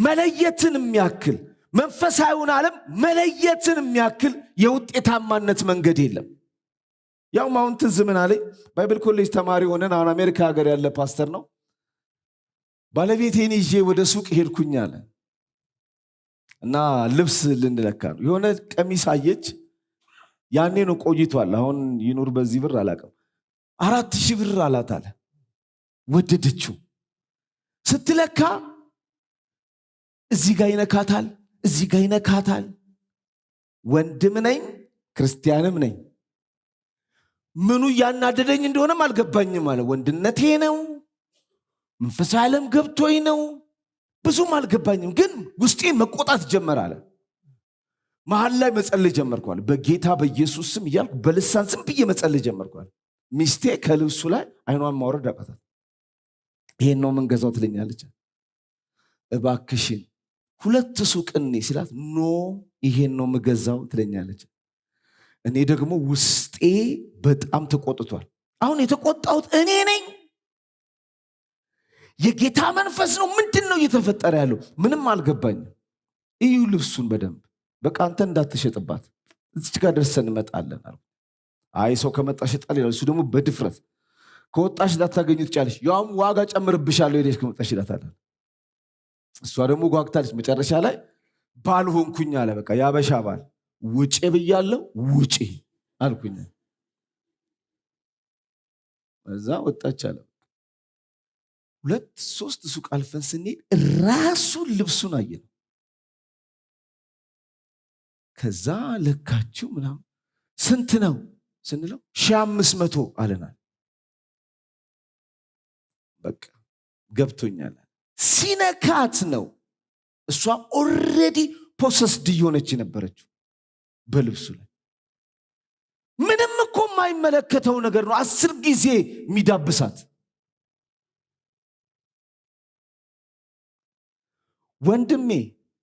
መለየትን የሚያክል መንፈሳዊውን ዓለም መለየትን የሚያክል የውጤታማነት መንገድ የለም። ያው ማውንት ዝምን አለኝ ባይብል ኮሌጅ ተማሪ ሆነን አሁን አሜሪካ ሀገር ያለ ፓስተር ነው። ባለቤቴን ይዤ ወደ ሱቅ ሄድኩኝ አለ እና ልብስ ልንለካ ነው። የሆነ ቀሚስ አየች። ያኔ ነው ቆይቷል። አሁን ይኑር በዚህ ብር አላውቅም። 4000 ብር አላት አለ። ወደደችው። ስትለካ እዚህ ጋር ይነካታል፣ እዚህ ጋር ይነካታል። ወንድም ነኝ ክርስቲያንም ነኝ። ምኑ ያናደደኝ እንደሆነም አልገባኝም አለ። ወንድነቴ ነው መንፈሳዊ ዓለም ገብቶኝ ነው ብዙም አልገባኝም፣ ግን ውስጤ መቆጣት ጀመረ አለ። መሃል ላይ መጸለይ ጀመርኩ አለ። በጌታ በኢየሱስ ስም እያልኩ በልሳን ዝም ብዬ መጸለይ ጀመርኩ አለ። ሚስቴ ከልብሱ ላይ አይኗን ማውረድ አቃታት። ይሄን ነው መንገዛው ትለኛለች። እባክሽን 2 ሱቅ እኔ ስላት ኖ ይሄን ነው መገዛው ትለኛለች። እኔ ደግሞ ውስጤ በጣም ተቆጥቷል። አሁን የተቆጣሁት እኔ ነኝ? የጌታ መንፈስ ነው? ምንድነው እየተፈጠረ ያለው? ምንም አልገባኝም። እዩ ልብሱን በደንብ በቃ አንተ እንዳትሸጥባት እዚህ ጋር ደርሰን እንመጣለን አለ። አይ ሰው ከመጣ ሸጣል ይላል። እሱ ደግሞ በድፍረት ከወጣሽ ላታገኙ ትጫለሽ፣ ያውም ዋጋ ጨምርብሻለሁ ሄደሽ ከመጣሽ ይላታል። እሷ ደግሞ ጓግታለች። መጨረሻ ላይ ባል ሆንኩኝ አለ። በቃ ያበሻ ባል ውጪ ብያለሁ ውጪ አልኩኝ። እዛ ወጣች አለ። 2-3 ሱቅ አልፈን ስንሄድ ራሱን ልብሱን አየነው። ከዛ ለካችሁ ምናምን ስንት ነው ስንለው 1500 አለናል። በቃ ገብቶኛል። ሲነካት ነው እሷ ኦልሬዲ ፖሰስድ እየሆነች የነበረችው በልብሱ ላይ። ምንም እኮ የማይመለከተው ነገር ነው 10 ጊዜ የሚዳብሳት። ወንድሜ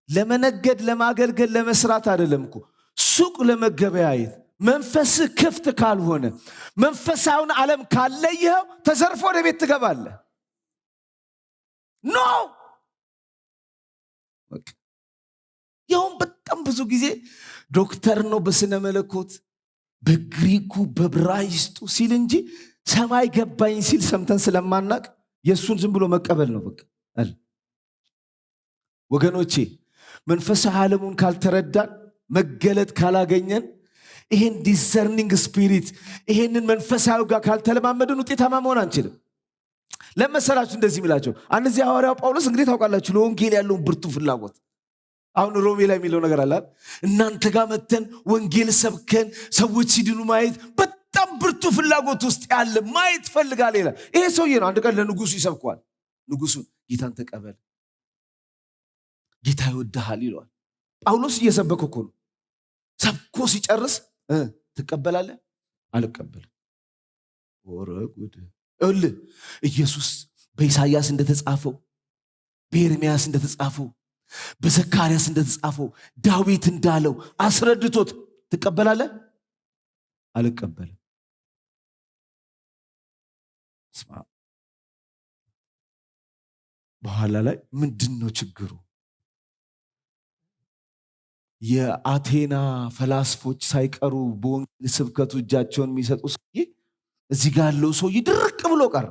ለመነገድ ለማገልገል ለመስራት አይደለም እኮ ሱቅ ለመገበያየት መንፈስ ክፍት ካልሆነ መንፈሳውን ዓለም ካለየው ተዘርፎ ወደ ቤት ትገባለህ። ኖ ያውም በጣም ብዙ ጊዜ ዶክተር ነው በስነ መለኮት በግሪኩ በብራይስጡ ሲል እንጂ ሰማይ ገባኝ ሲል ሰምተን ስለማናቅ የሱን ዝም ብሎ መቀበል ነው በቃ። ወገኖቼ መንፈሳዊ ዓለሙን ካልተረዳን መገለጥ ካላገኘን ይሄን ዲሰርኒንግ ስፒሪት ይሄንን መንፈሳዊ ጋር ካልተለማመድን ውጤታማ መሆን አንችልም። ለመሰላችሁ እንደዚህ የሚላቸው አንዚህ ሐዋርያው ጳውሎስ እንግዲህ ታውቃላችሁ ለወንጌል ያለውን ብርቱ ፍላጎት አሁን ሮሜ ላይ የሚለው ነገር አለ። እናንተ ጋር መተን ወንጌል ሰብከን ሰዎች ሲድኑ ማየት በጣም ብርቱ ፍላጎት ውስጥ ያለ ማየት ፈልጋል ይላል። ይሄ ሰውዬ ነው አንድ ቀን ለንጉሱ ይሰብከዋል። ንጉሱ ጌታን ተቀበል ጌታ ይወድሃል ይለዋል። ጳውሎስ እየሰበከ እኮ ነው። ሰብኮ ሲጨርስ ትቀበላለህ? አልቀበልም። ወረጉድ እል ኢየሱስ በኢሳይያስ እንደተጻፈው በኤርምያስ እንደተጻፈው በዘካርያስ እንደተጻፈው ዳዊት እንዳለው አስረድቶት ትቀበላለህ? አልቀበልም። ስማ በኋላ ላይ ምንድነው ችግሩ? የአቴና ፈላስፎች ሳይቀሩ በወንጌል ስብከቱ እጃቸውን የሚሰጡ ሰውዬ እዚህ ጋር ያለው ሰውዬ ድርቅ ብሎ ቀረ።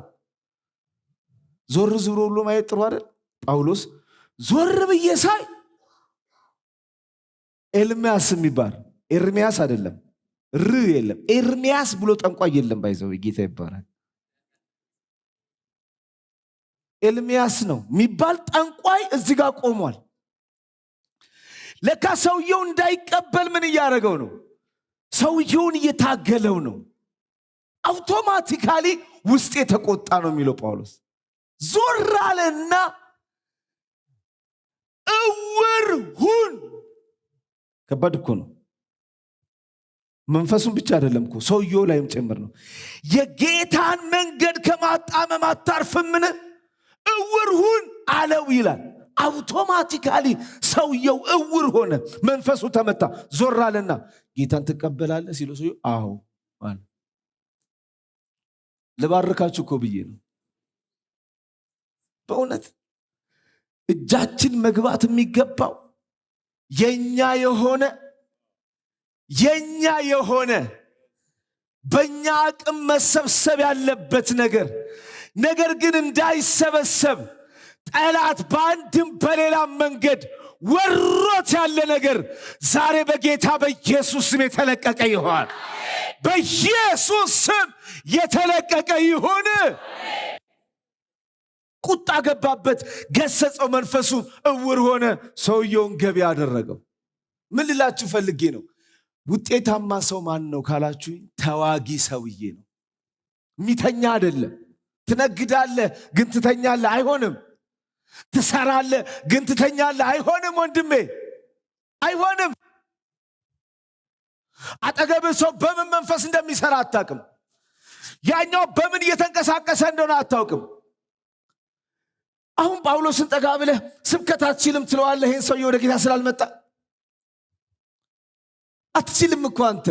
ዞር ዝብሮ ብሎ ማየት ጥሩ አይደል? ጳውሎስ ዞር ብዬ ሳይ ኤርምያስ የሚባል ኤርምያስ አይደለም የለም ኤርምያስ ብሎ ጠንቋይ የለም። ባይዘው ጌታ ይባላል። ኤርምያስ ነው የሚባል ጠንቋይ እዚህ ጋር ቆሟል። ለካ ሰውየው እንዳይቀበል ምን እያደረገው ነው? ሰውየውን እየታገለው ነው። አውቶማቲካሊ ውስጤ ተቆጣ ነው የሚለው ጳውሎስ። ዞር አለና እውር ሁን። ከባድ እኮ ነው። መንፈሱን ብቻ አይደለም እኮ ሰውየው ላይም ጭምር ነው። የጌታን መንገድ ከማጣመም አታርፍምን? እውር ሁን አለው ይላል። አውቶማቲካሊ ሰውየው እውር ሆነ። መንፈሱ ተመታ። ዞር አለና ጌታን ትቀበላለህ ሲለው ሰውየው አዎ አለ። ልባርካችሁ እኮ ብዬ ነው። በእውነት እጃችን መግባት የሚገባው የኛ የሆነ በእኛ አቅም መሰብሰብ ያለበት ነገር ግን እንዳይሰበሰብ ጠላት በአንድም በሌላ መንገድ ወሮት ያለ ነገር ዛሬ በጌታ በኢየሱስ ስም የተለቀቀ ይሆን። በኢየሱስ ስም የተለቀቀ ይሁን። ቁጣ ገባበት፣ ገሰጸው፣ መንፈሱ እውር ሆነ፣ ሰውየውን ገቢ አደረገው። ምን ልላችሁ ፈልጌ ነው? ውጤታማ ሰው ማን ነው ካላችሁ፣ ተዋጊ ሰውዬ ነው። ሚተኛ አይደለም። ትነግዳለህ ግን ትተኛለህ አይሆንም። ትሰራለህ ግን ትተኛለህ አይሆንም። ወንድሜ አይሆንም። አጠገብህ ሰው በምን መንፈስ እንደሚሰራ አታውቅም። ያኛው በምን እየተንቀሳቀሰ እንደሆነ አታውቅም። አሁን ጳውሎስን ጠጋ ብለህ ስብከት አትችልም ትለዋለህ። ይሄን ሰውዬ ወደ ጌታ ስላልመጣ አትችልም እኮ አንተ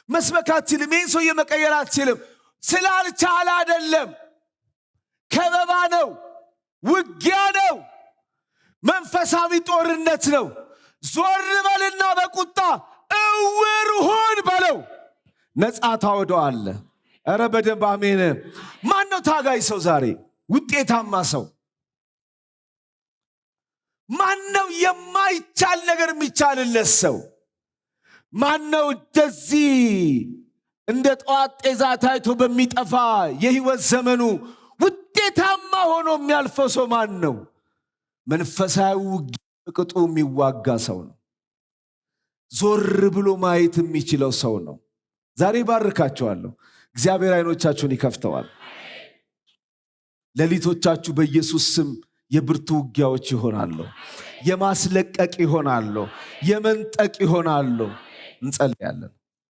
መስበክ አትችልም። ይሄን ሰውዬ መቀየር አትችልም ስላልቻለ አይደለም። ከበባ ነው፣ ውጊያ ነው፣ መንፈሳዊ ጦርነት ነው። ዞር በልና በቁጣ እውር ሁን በለው፣ ነፃ ታወጣዋለህ። ኧረ በደንብ አሜን። ማን ነው ታጋይ ሰው ዛሬ? ውጤታማ ሰው ማን ነው? የማይቻል ነገር የሚቻልለት ሰው ማን ነው? እንደዚህ እንደ ጠዋት ጤዛ ታይቶ በሚጠፋ የህይወት ዘመኑ ውጤታማ ሆኖ የሚያልፈው ሰው ማን ነው? መንፈሳዊ ውጊያ ቅጡ የሚዋጋ ሰው ነው። ዞር ብሎ ማየት የሚችለው ሰው ነው። ዛሬ ባርካችኋለሁ። እግዚአብሔር አይኖቻችሁን ይከፍተዋል። ሌሊቶቻችሁ በኢየሱስ ስም የብርቱ ውጊያዎች ይሆናሉ። የማስለቀቅ ይሆናሉ። የመንጠቅ ይሆናሉ። እንጸልያለን።